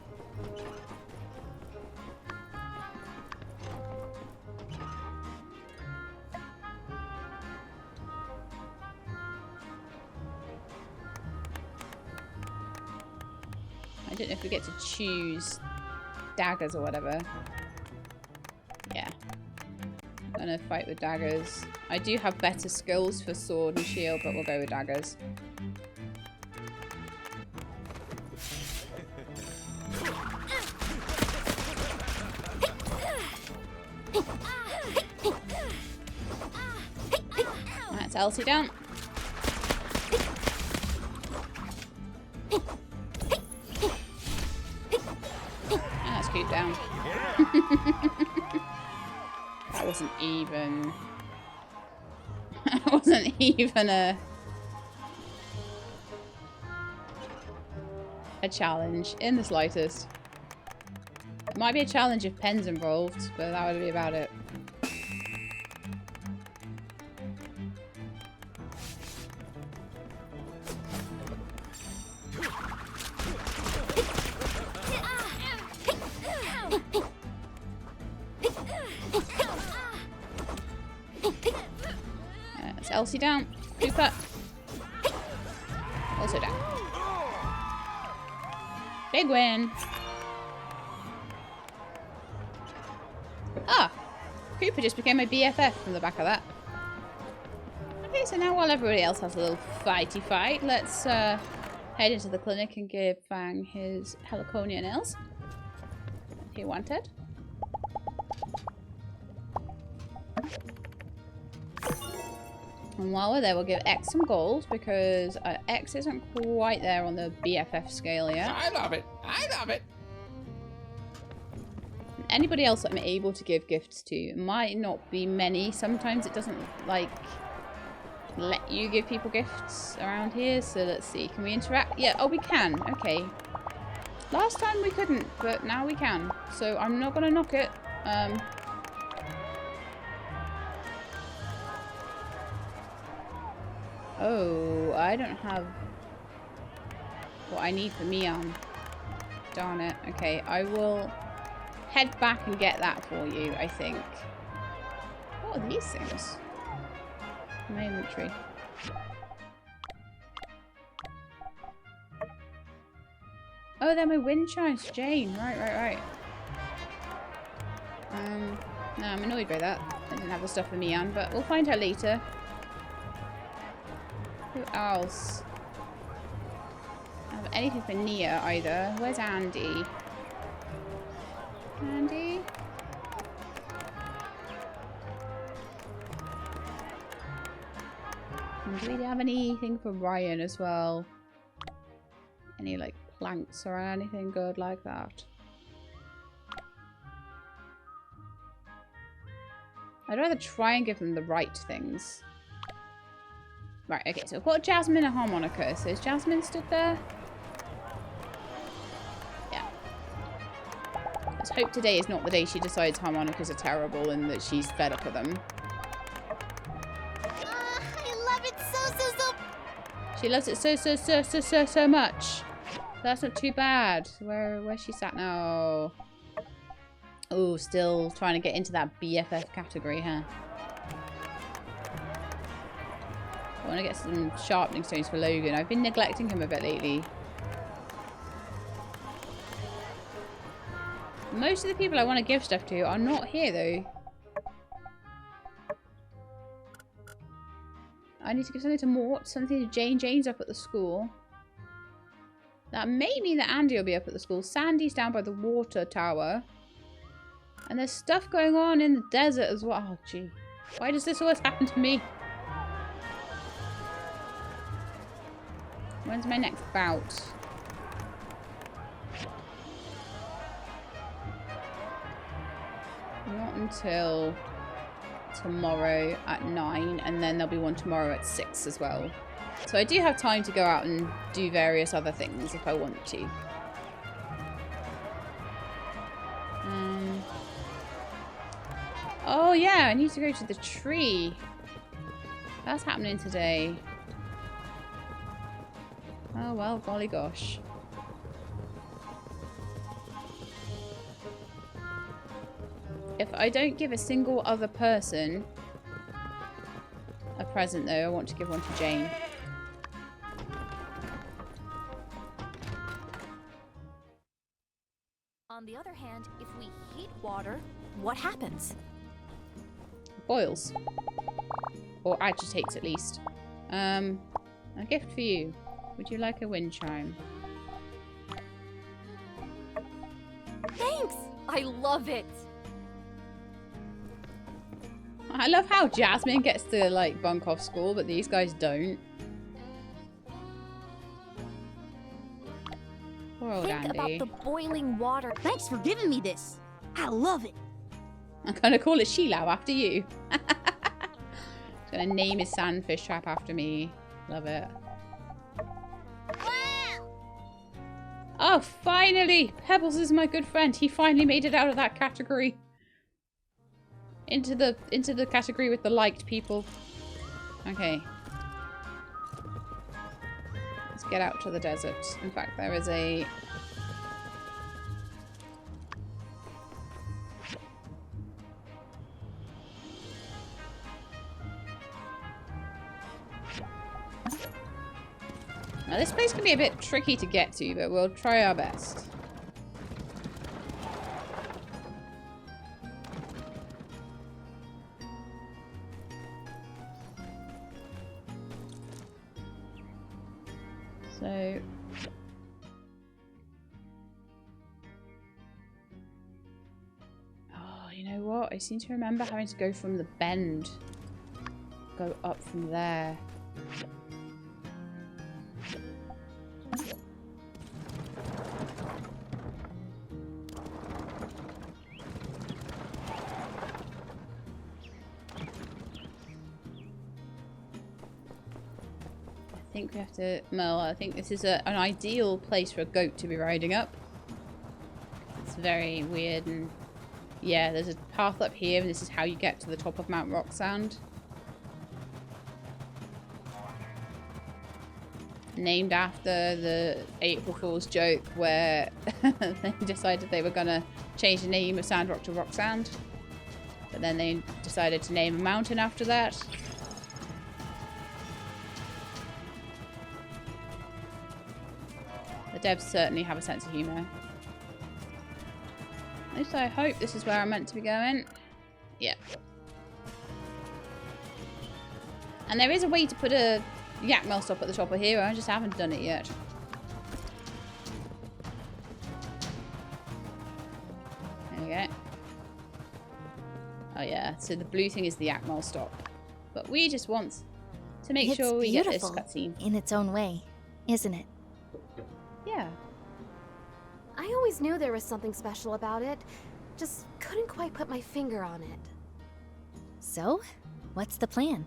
I don't know if we get to choose daggers or whatever. Yeah. I'm gonna fight with daggers. I do have better skills for sword and shield, but we'll go with daggers. That's Elsie down. That's Coop down. That wasn't even... That wasn't even a challenge in the slightest. It might be a challenge if pen's involved, but that would be about it. Elsie down. Cooper. Also down. Big win. Ah! Cooper just became my BFF from the back of that. Okay, so now while everybody else has a little fighty fight, let's head into the clinic and give Fang his heliconia nails. If he wanted. And while we're there, we'll give X some gold, because X isn't quite there on the BFF scale yet. I love it. I love it. Anybody else that I'm able to give gifts to might not be many. Sometimes it doesn't, like, let you give people gifts around here. So let's see. Can we interact? Yeah. Oh, we can. Okay. Last time we couldn't, but now we can. So I'm not going to knock it. Oh, I don't have what I need for Mian. Darn it. Okay, I will head back and get that for you, I think. What are these things? My inventory. Oh, they're my wind chimes, Jane. Right. No, I'm annoyed by that. I didn't have the stuff for Mian, but we'll find her later. Who else? I don't have anything for Nia either. Where's Andy? Andy? And do we have anything for Ryan as well? Any like planks or anything good like that? I'd rather try and give them the right things. Right, okay, so I've got Jasmine and harmonica. So is Jasmine stood there? Yeah. Let's hope today is not the day she decides harmonicas are terrible and that she's fed up with them. I love it so. She loves it so much. That's not too bad. Where's she sat now? Oh, still trying to get into that BFF category, huh? I want to get some sharpening stones for Logan. I've been neglecting him a bit lately. Most of the people I want to give stuff to are not here, though. I need to give something to Mort, something to Jane. Jane's up at the school. That may mean that Andy will be up at the school. Sandy's down by the water tower. And there's stuff going on in the desert as well. Oh, gee. Why does this always happen to me? When's my next bout? Not until tomorrow at 9, and then there'll be one tomorrow at 6 as well. So I do have time to go out and do various other things if I want to. Oh yeah, I need to go to the tree. That's happening today. Oh well, golly gosh. If I don't give a single other person a present though, I want to give one to Jane. On the other hand, if we heat water, what happens? Boils. Or agitates at least. A gift for you. Would you like a wind chime? Thanks! I love it! I love how Jasmine gets to, like, bunk off school, but these guys don't. Poor old Think Andy. about the boiling water. Thanks for giving me this. I love it. I'm gonna call it Sheila after you. He's gonna name his sandfish trap after me. Love it. Oh, finally! Pebbles is my good friend. He finally made it out of that category. Into the category with the liked people. Okay. Let's get out to the desert. In fact, there is a... Now this place can be a bit tricky to get to, but we'll try our best. So... Oh, you know what? I seem to remember having to go from the bend. Go up from there. I think we have to... Well, I think this is an ideal place for a goat to be riding up. It's very weird and... Yeah, there's a path up here and this is how you get to the top of Mount Roxand. Named after the April Fool's joke where they decided they were going to change the name of Sandrock to Roxand. But then they decided to name a mountain after that. The devs certainly have a sense of humour. At least I hope this is where I'm meant to be going. Yeah. And there is a way to put a yak mill stop at the top of here. I just haven't done it yet. There we go. Oh yeah, so the blue thing is the yak mill stop. But we just want to make sure we get this cutscene. In its own way, isn't it? Yeah. I always knew there was something special about it. Just couldn't quite put my finger on it. So, what's the plan?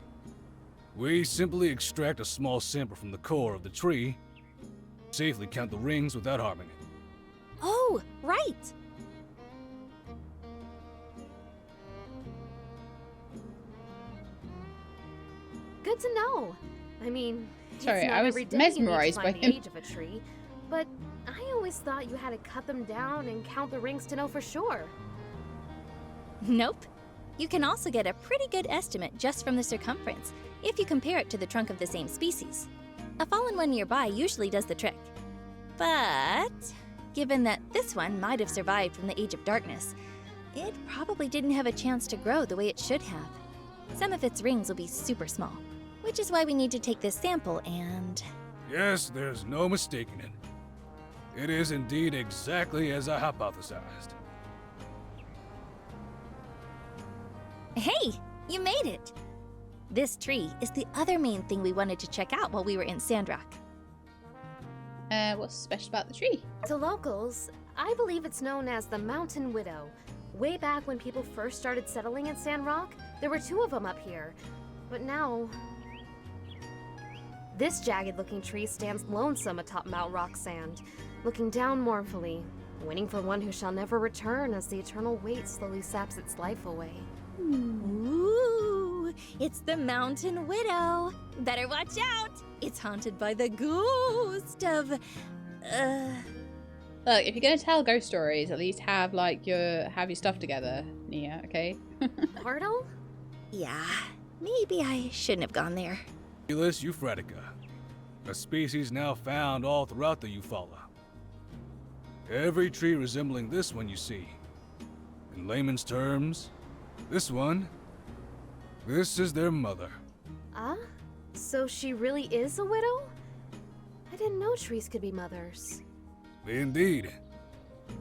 We simply extract a small sample from the core of the tree, safely count the rings without harming it. Oh, right! Good to know. I mean, Sorry, it's not I was every day you need to mesmerized by find the him. age of a tree, but I always thought you had to cut them down and count the rings to know for sure. Nope. You can also get a pretty good estimate just from the circumference, if you compare it to the trunk of the same species. A fallen one nearby usually does the trick. But, given that this one might have survived from the Age of Darkness, it probably didn't have a chance to grow the way it should have. Some of its rings will be super small, which is why we need to take this sample and... Yes, there's no mistaking it. It is indeed exactly as I hypothesized. Hey, you made it! This tree is the other main thing we wanted to check out while we were in Sandrock. What's special about the tree? To locals, I believe it's known as the Mountain Widow. Way back when people first started settling in Sandrock, there were 2 of them up here. But now... This jagged-looking tree stands lonesome atop Mount Roxand, looking down mournfully, waiting for one who shall never return as the eternal weight slowly saps its life away. It's the Mountain Widow. Better watch out. It's haunted by the ghost of... Look, if you're gonna tell ghost stories, at least have your stuff together, Nia. Okay. Bartle? Yeah, maybe I shouldn't have gone there. Felis euphratica, a species now found all throughout the Eufaula. Every tree resembling this one you see. In layman's terms, this is their mother. So she really is a widow? I didn't know trees could be mothers. Indeed.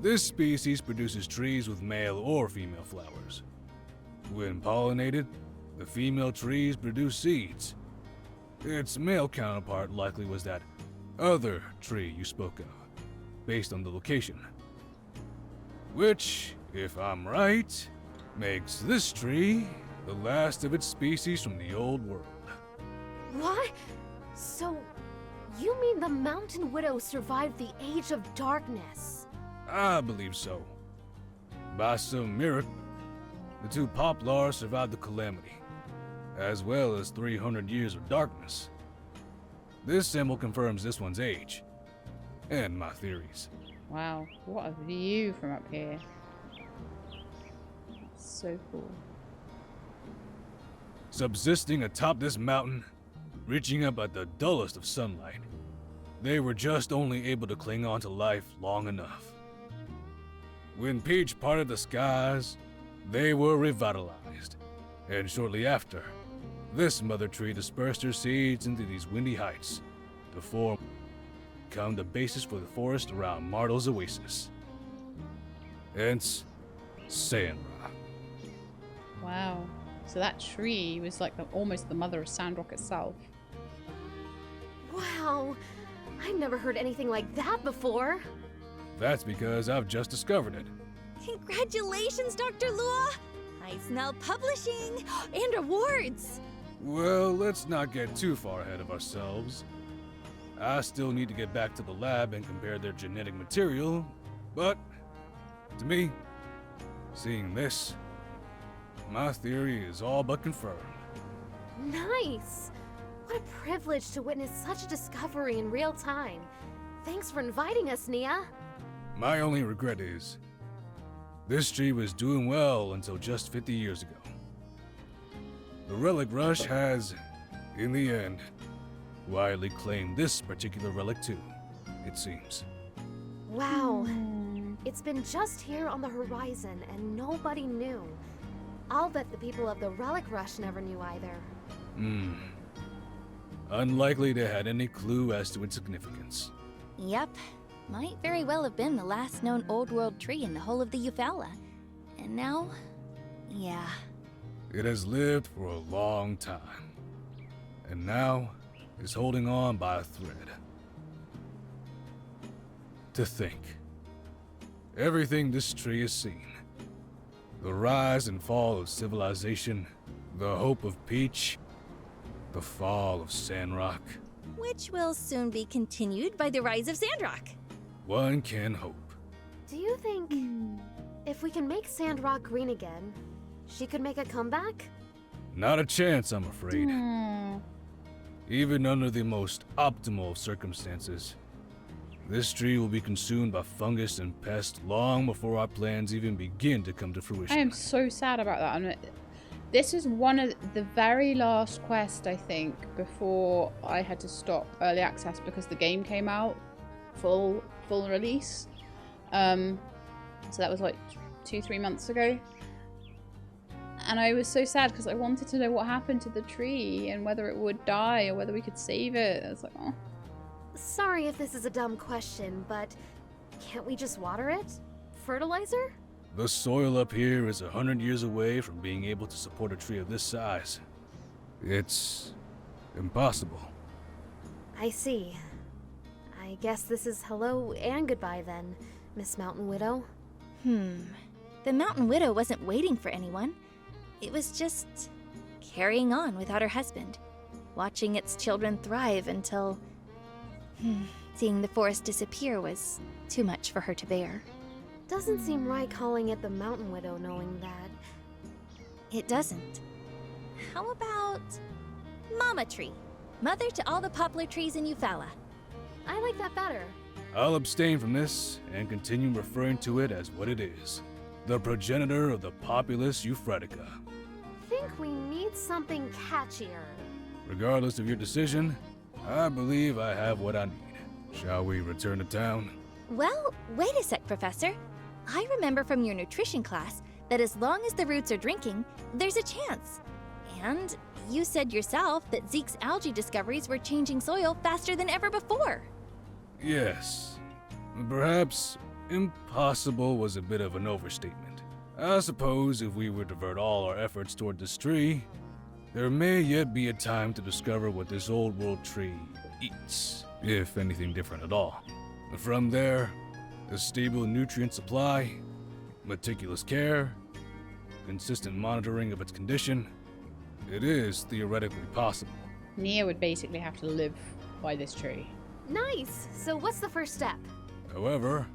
This species produces trees with male or female flowers. When pollinated, the female trees produce seeds. Its male counterpart likely was that other tree you spoke of, based on the location. Which, if I'm right, makes this tree the last of its species from the old world. What? So, you mean the Mountain Widow survived the Age of Darkness? I believe so. By some miracle, the two poplars survived the calamity, as well as 300 years of darkness. This symbol confirms this one's age, and my theories. Wow, what a view from up here. That's so cool. Subsisting atop this mountain, reaching up at the dullest of sunlight, they were just only able to cling on to life long enough. When Peach parted the skies, they were revitalized, and shortly after, this mother tree dispersed her seeds into these windy heights to become the basis for the forest around Martel's oasis. Hence, Sandrock. Wow. So that tree was like almost the mother of Sandrock itself. Wow, I've never heard anything like that before. That's because I've just discovered it. Congratulations, Dr. Lua! I smell publishing and awards. Well, let's not get too far ahead of ourselves. I still need to get back to the lab and compare their genetic material, but to me, seeing this, my theory is all but confirmed. Nice! What a privilege to witness such a discovery in real time. Thanks for inviting us, Nia. My only regret is, this tree was doing well until just 50 years ago. The relic rush has, in the end, widely claimed this particular relic too, it seems. Wow. It's been just here on the horizon and nobody knew. I'll bet the people of the relic rush never knew either. Unlikely they had any clue as to its significance. Yep. Might very well have been the last known old world tree in the whole of the Eufaula. And now, yeah. It has lived for a long time, and now is holding on by a thread. To think, everything this tree has seen, the rise and fall of civilization, the hope of Peach, the fall of Sandrock. Which will soon be continued by the rise of Sandrock. One can hope. Do you think if we can make Sandrock green again, she could make a comeback? Not a chance, I'm afraid. Aww. Even under the most optimal of circumstances, this tree will be consumed by fungus and pests long before our plans even begin to come to fruition. I am so sad about that. This is one of the very last quests, I think, before I had to stop early access because the game came out full release. So that was like 2-3 months ago. And I was so sad because I wanted to know what happened to the tree and whether it would die or whether we could save it. I was like, oh. Sorry if this is a dumb question, but can't we just water it? Fertilizer? The soil up here is 100 years away from being able to support a tree of this size. It's impossible. I see. I guess this is hello and goodbye then, Miss Mountain Widow. The Mountain Widow wasn't waiting for anyone. It was just carrying on without her husband, watching its children thrive until seeing the forest disappear was too much for her to bear. Doesn't seem right calling it the Mountain Widow knowing that. It doesn't. How about Mama Tree? Mother to all the poplar trees in Eufaula. I like that better. I'll abstain from this and continue referring to it as what it is. The progenitor of the populous Euphratica. Think we need something catchier. Regardless of your decision, I believe I have what I need. Shall we return to town? Well, wait a sec, Professor. I remember from your nutrition class that as long as the roots are drinking, there's a chance. And you said yourself that Zeke's algae discoveries were changing soil faster than ever before. Yes. Perhaps impossible was a bit of an overstatement. I suppose if we would divert all our efforts toward this tree, there may yet be a time to discover what this old world tree eats, if anything different at all. From there, a stable nutrient supply, meticulous care, consistent monitoring of its condition, it is theoretically possible. Nia would basically have to live by this tree. Nice! So what's the first step? However,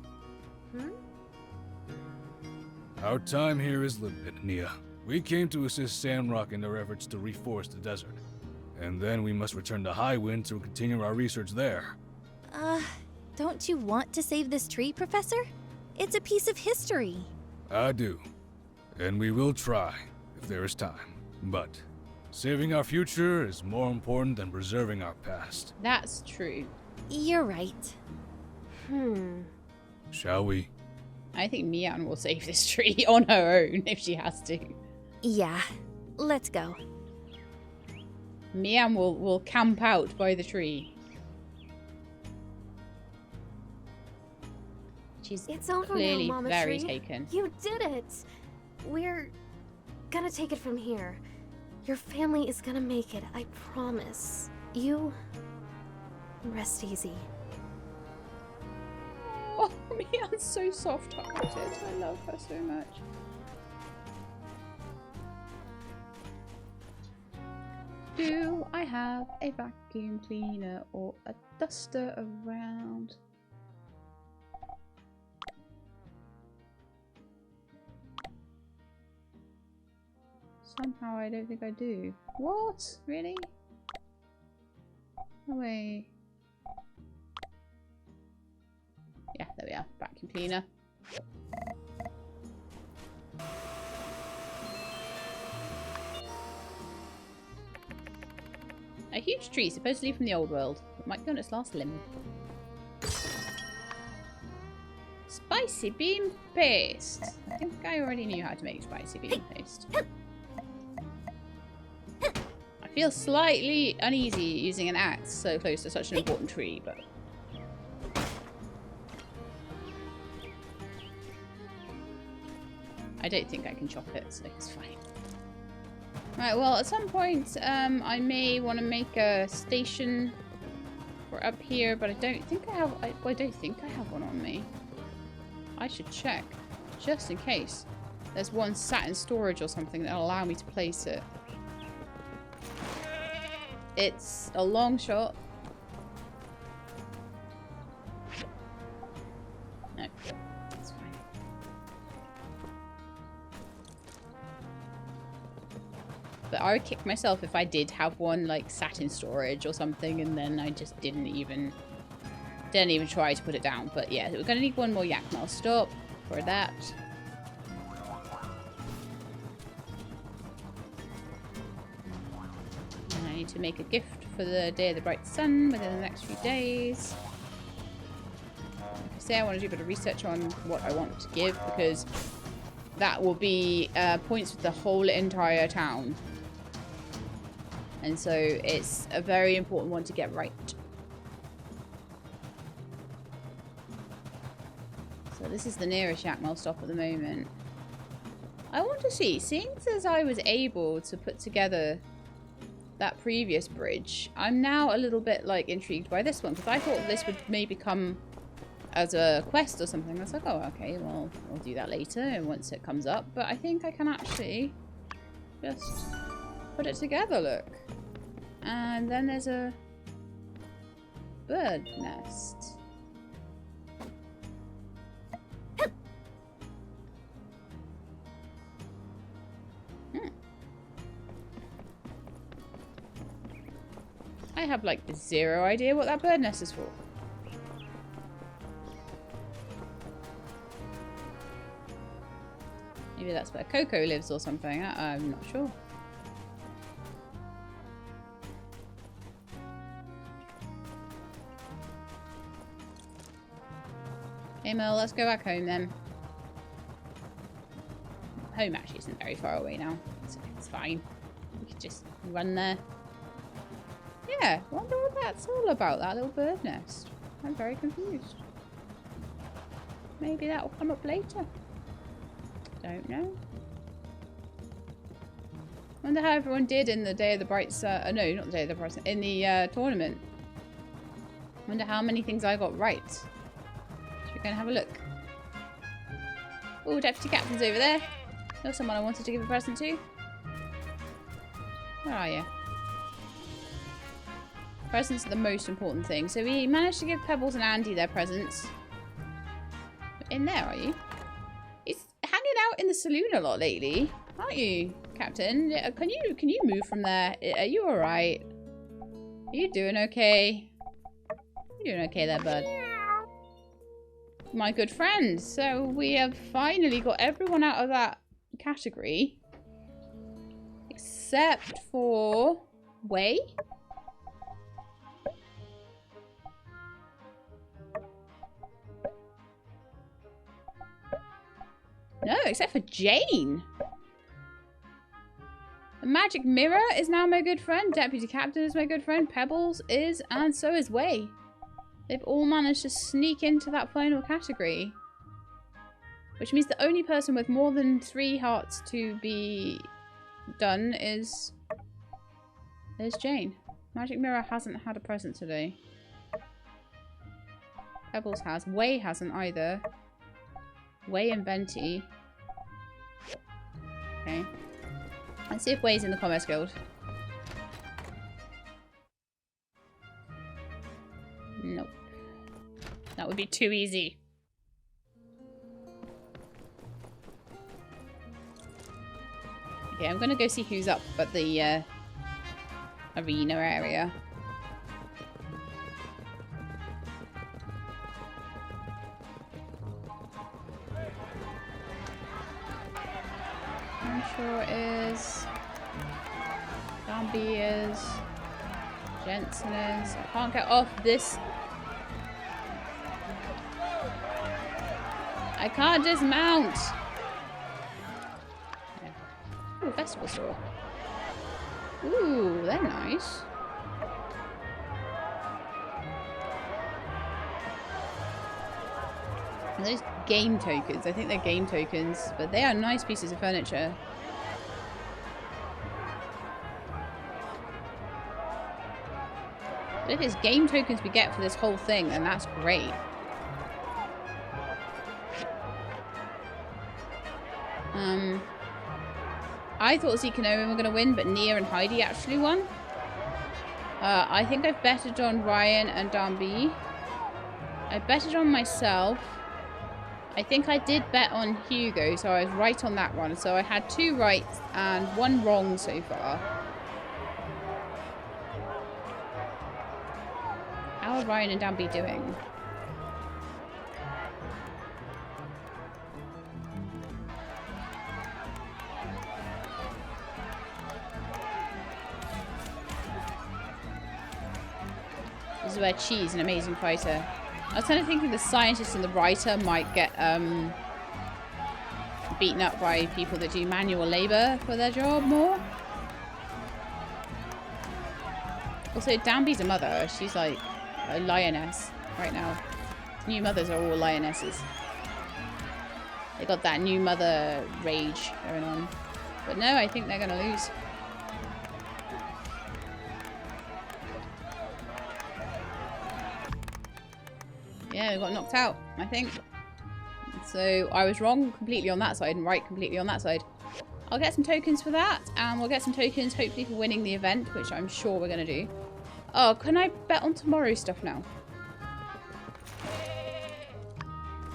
our time here is limited, Nia. We came to assist Sandrock in their efforts to reforest the desert. And then we must return to Highwind to continue our research there. Don't you want to save this tree, Professor? It's a piece of history. I do. And we will try, if there is time. But saving our future is more important than preserving our past. That's true. You're right. Shall we? I think Mian will save this tree on her own if she has to. Yeah, let's go. Mian will camp out by the tree. She's It's over clearly now, Mama very Tree. taken. You did it! We're gonna take it from here. Your family is gonna make it, I promise. You rest easy. Oh, Mian's so soft-hearted. I love her so much. Do I have a vacuum cleaner or a duster around? Somehow I don't think I do. What? Really? No way. Yeah, there we are. Vacuum cleaner. A huge tree, supposedly from the old world. It might be on its last limb. Spicy bean paste. I think I already knew how to make spicy bean paste. I feel slightly uneasy using an axe so close to such an important tree, but... I don't think I can chop it, so it's fine. Right, well, at some point, I may want to make a station for up here, but I don't think I have. I don't think I have one on me. I should check, just in case there's one sat in storage or something that'll allow me to place it. It's a long shot. No, it's fine. But I would kick myself if I did have one like sat in storage or something and then I just didn't even try to put it down. But yeah, we're gonna need one more yak mail stop for that. And I need to make a gift for the Day of the Bright Sun within the next few days. Like I say, I want to do a bit of research on what I want to give because that will be points with the whole entire town. And so it's a very important one to get right. So this is the nearest Yakmail stop at the moment. I want to see, seeing as I was able to put together that previous bridge, I'm now a little bit like intrigued by this one because I thought this would maybe come as a quest or something. I was like, oh, okay, well, we'll do that later once it comes up. But I think I can actually just put it together, look. And then there's a bird nest. I have like zero idea what that bird nest is for. Maybe that's where Coco lives or something. I'm not sure. Okay, Mel, let's go back home then. Home actually isn't very far away now, so it's fine. We could just run there. Yeah, wonder what that's all about, that little bird nest. I'm very confused. Maybe that'll come up later. Don't know. Wonder how everyone did in the Day of the Bright no, not the Day of the Bright in the tournament. Wonder how many things I got right. Should we go and have a look? Oh, Deputy Captain's over there. There's someone I wanted to give a present to. Where are you? Presents are the most important thing. So we managed to give Pebbles and Andy their presents. In there, are you? He's hanging out in the saloon a lot lately, aren't you, Captain? Can you move from there? Are you alright? Are you doing okay? You're doing okay there, bud. My good friend. So we have finally got everyone out of that category. Except for Way. No, except for Jane. The magic mirror is now my good friend. Deputy Captain is my good friend. Pebbles is, and so is Way. They've all managed to sneak into that final category. Which means the only person with more than 3 hearts to be done is Jane. Magic mirror hasn't had a present today. Pebbles has. Way hasn't either. Way and Venti. Okay. Let's see if Way's in the Commerce Guild. Nope. That would be too easy. Okay, I'm gonna go see who's up at the arena area. Sure is. Zombie is. Jensen is. I can't get off this. I can't dismount. Ooh, festival store. Ooh, they're nice. And those game tokens. I think they're game tokens, but they are nice pieces of furniture. But if it's game tokens we get for this whole thing, then that's great. I thought Zeke and Owen were going to win, but Nia and Heidi actually won. I think I've betted on Ryan and Darby. I betted on myself. I think I did bet on Hugo, so I was right on that one. So I had 2 right and 1 wrong so far. How are Ryan and Danby doing? This is where Cheese, an amazing fighter. I was kind of thinking the scientist and the writer might get beaten up by people that do manual labor for their job more. Also, Danby's a mother. She's like a lioness right now. New mothers are all lionesses. They got that new mother rage going on. But no, I think they're going to lose. Yeah, we got knocked out, I think. So I was wrong completely on that side and right completely on that side. I'll get some tokens for that, and we'll get some tokens hopefully for winning the event, which I'm sure we're going to do. Oh, can I bet on tomorrow's stuff now?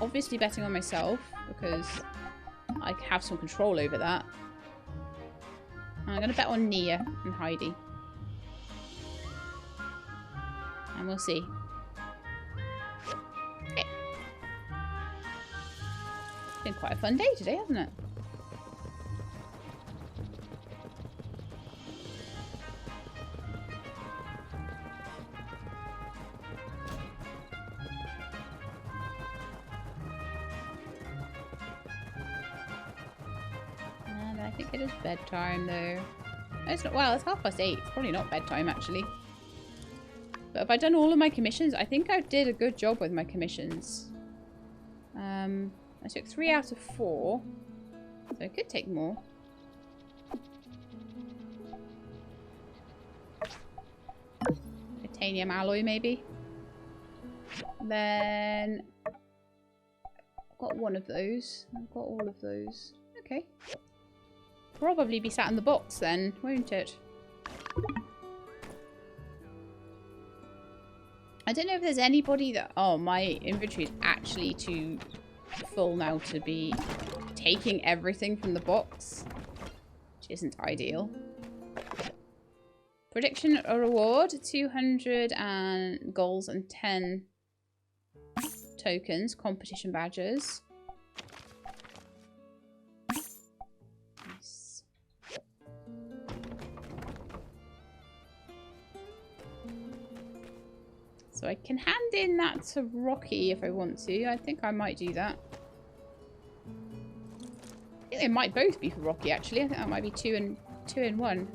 Obviously betting on myself, because I have some control over that. And I'm going to bet on Nia and Heidi. And we'll see. Okay. It's been quite a fun day today, hasn't it? And I think it is bedtime though. No, it's not. Well, it's 8:30. It's probably not bedtime actually. But have I done all of my commissions? I think I did a good job with my commissions. I took 3 out of 4. So I could take more. Titanium alloy maybe. Then I've got one of those. I've got all of those. Okay. Probably be sat in the box then, won't it? I don't know if there's anybody that... Oh, my inventory is actually too full now to be taking everything from the box. Which isn't ideal. Prediction or reward. 200 and goals and 10 tokens. Competition badges. Nice. So I can hand in that to Rocky if I want to. I think I might do that. I think they might both be for Rocky actually. I think that might be two in one.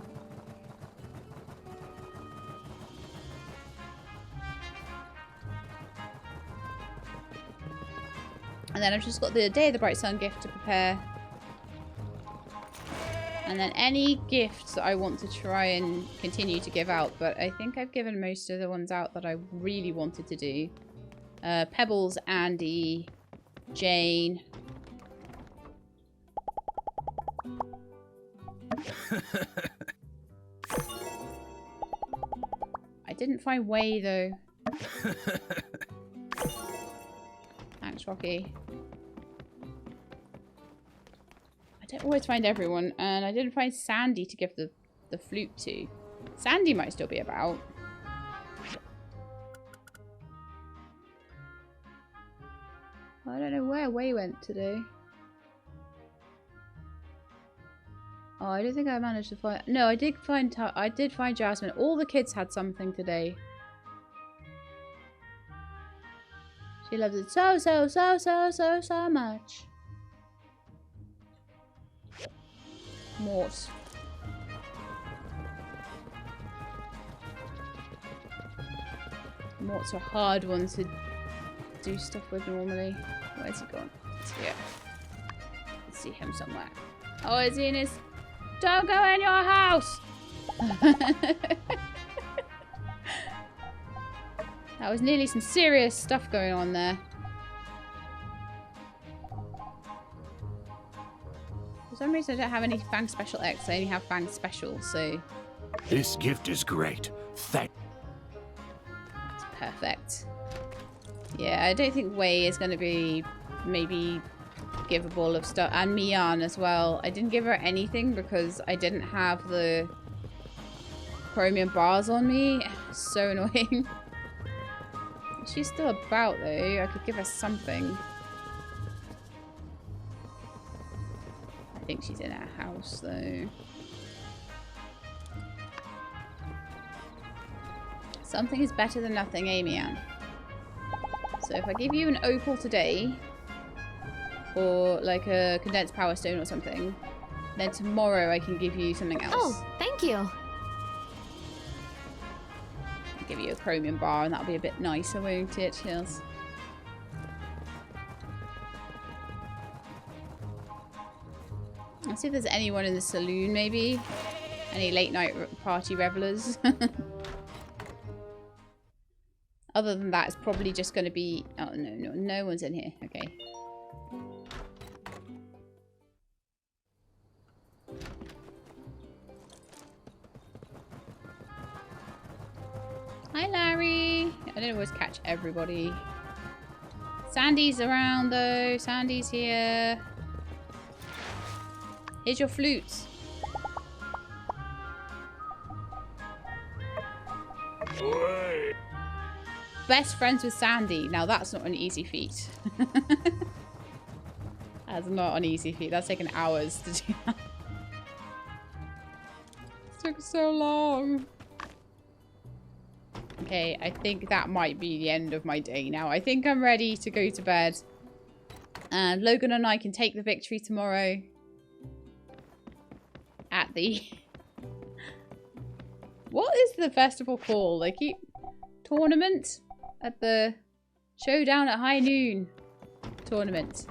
And then I've just got the Day of the Bright Sun gift to prepare. And then any gifts that I want to try and continue to give out. But I think I've given most of the ones out that I really wanted to do. Pebbles, Andy, Jane. I didn't find Way though. Thanks, Rocky. I don't always find everyone, and I didn't find Sandy to give the flute to. Sandy might still be about. I don't know where Way went today. Oh, I don't think I managed to find... No, I did find Jasmine. All the kids had something today. She loves it so much. Mort. Mort's a hard one to do stuff with normally. Where's he gone? He's here. Let's see him somewhere. Oh, is he in his... Don't go in your house! That was nearly some serious stuff going on there. For some reason I don't have any Fang Special X. I only have Fang Special, so... This gift is great. That's perfect. Yeah, I don't think Way is going to be maybe giveable of stuff. And Mian as well. I didn't give her anything because I didn't have the chromium bars on me. So annoying. She's still about though. I could give her something. I think she's in our house though. Something is better than nothing, Amy Ann. So if I give you an opal today, or like a condensed power stone or something, then tomorrow I can give you something else. Oh, thank you. I'll give you a chromium bar and that'll be a bit nicer, won't it? Yes. Let's see if there's anyone in the saloon, maybe. Any late night party revelers. Other than that, it's probably just going to be... Oh, no one's in here. Okay. Hi, Larry. I don't always catch everybody. Sandy's around, though. Sandy's here. Here's your flutes. best friends with Sandy. Now that's not an easy feat. That's not an easy feat. That's taken hours to do that. It took so long. Okay, I think that might be the end of my day now. I think I'm ready to go to bed. And Logan and I can take the victory tomorrow. At the... What is the festival called? They keep... Tournament? At the... Showdown at High Noon. Tournament.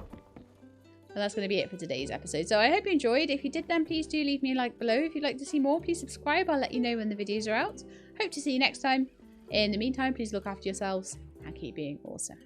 And that's going to be it for today's episode. So I hope you enjoyed. If you did, then please do leave me a like below. If you'd like to see more, please subscribe. I'll let you know when the videos are out. Hope to see you next time. In the meantime, please look after yourselves and keep being awesome.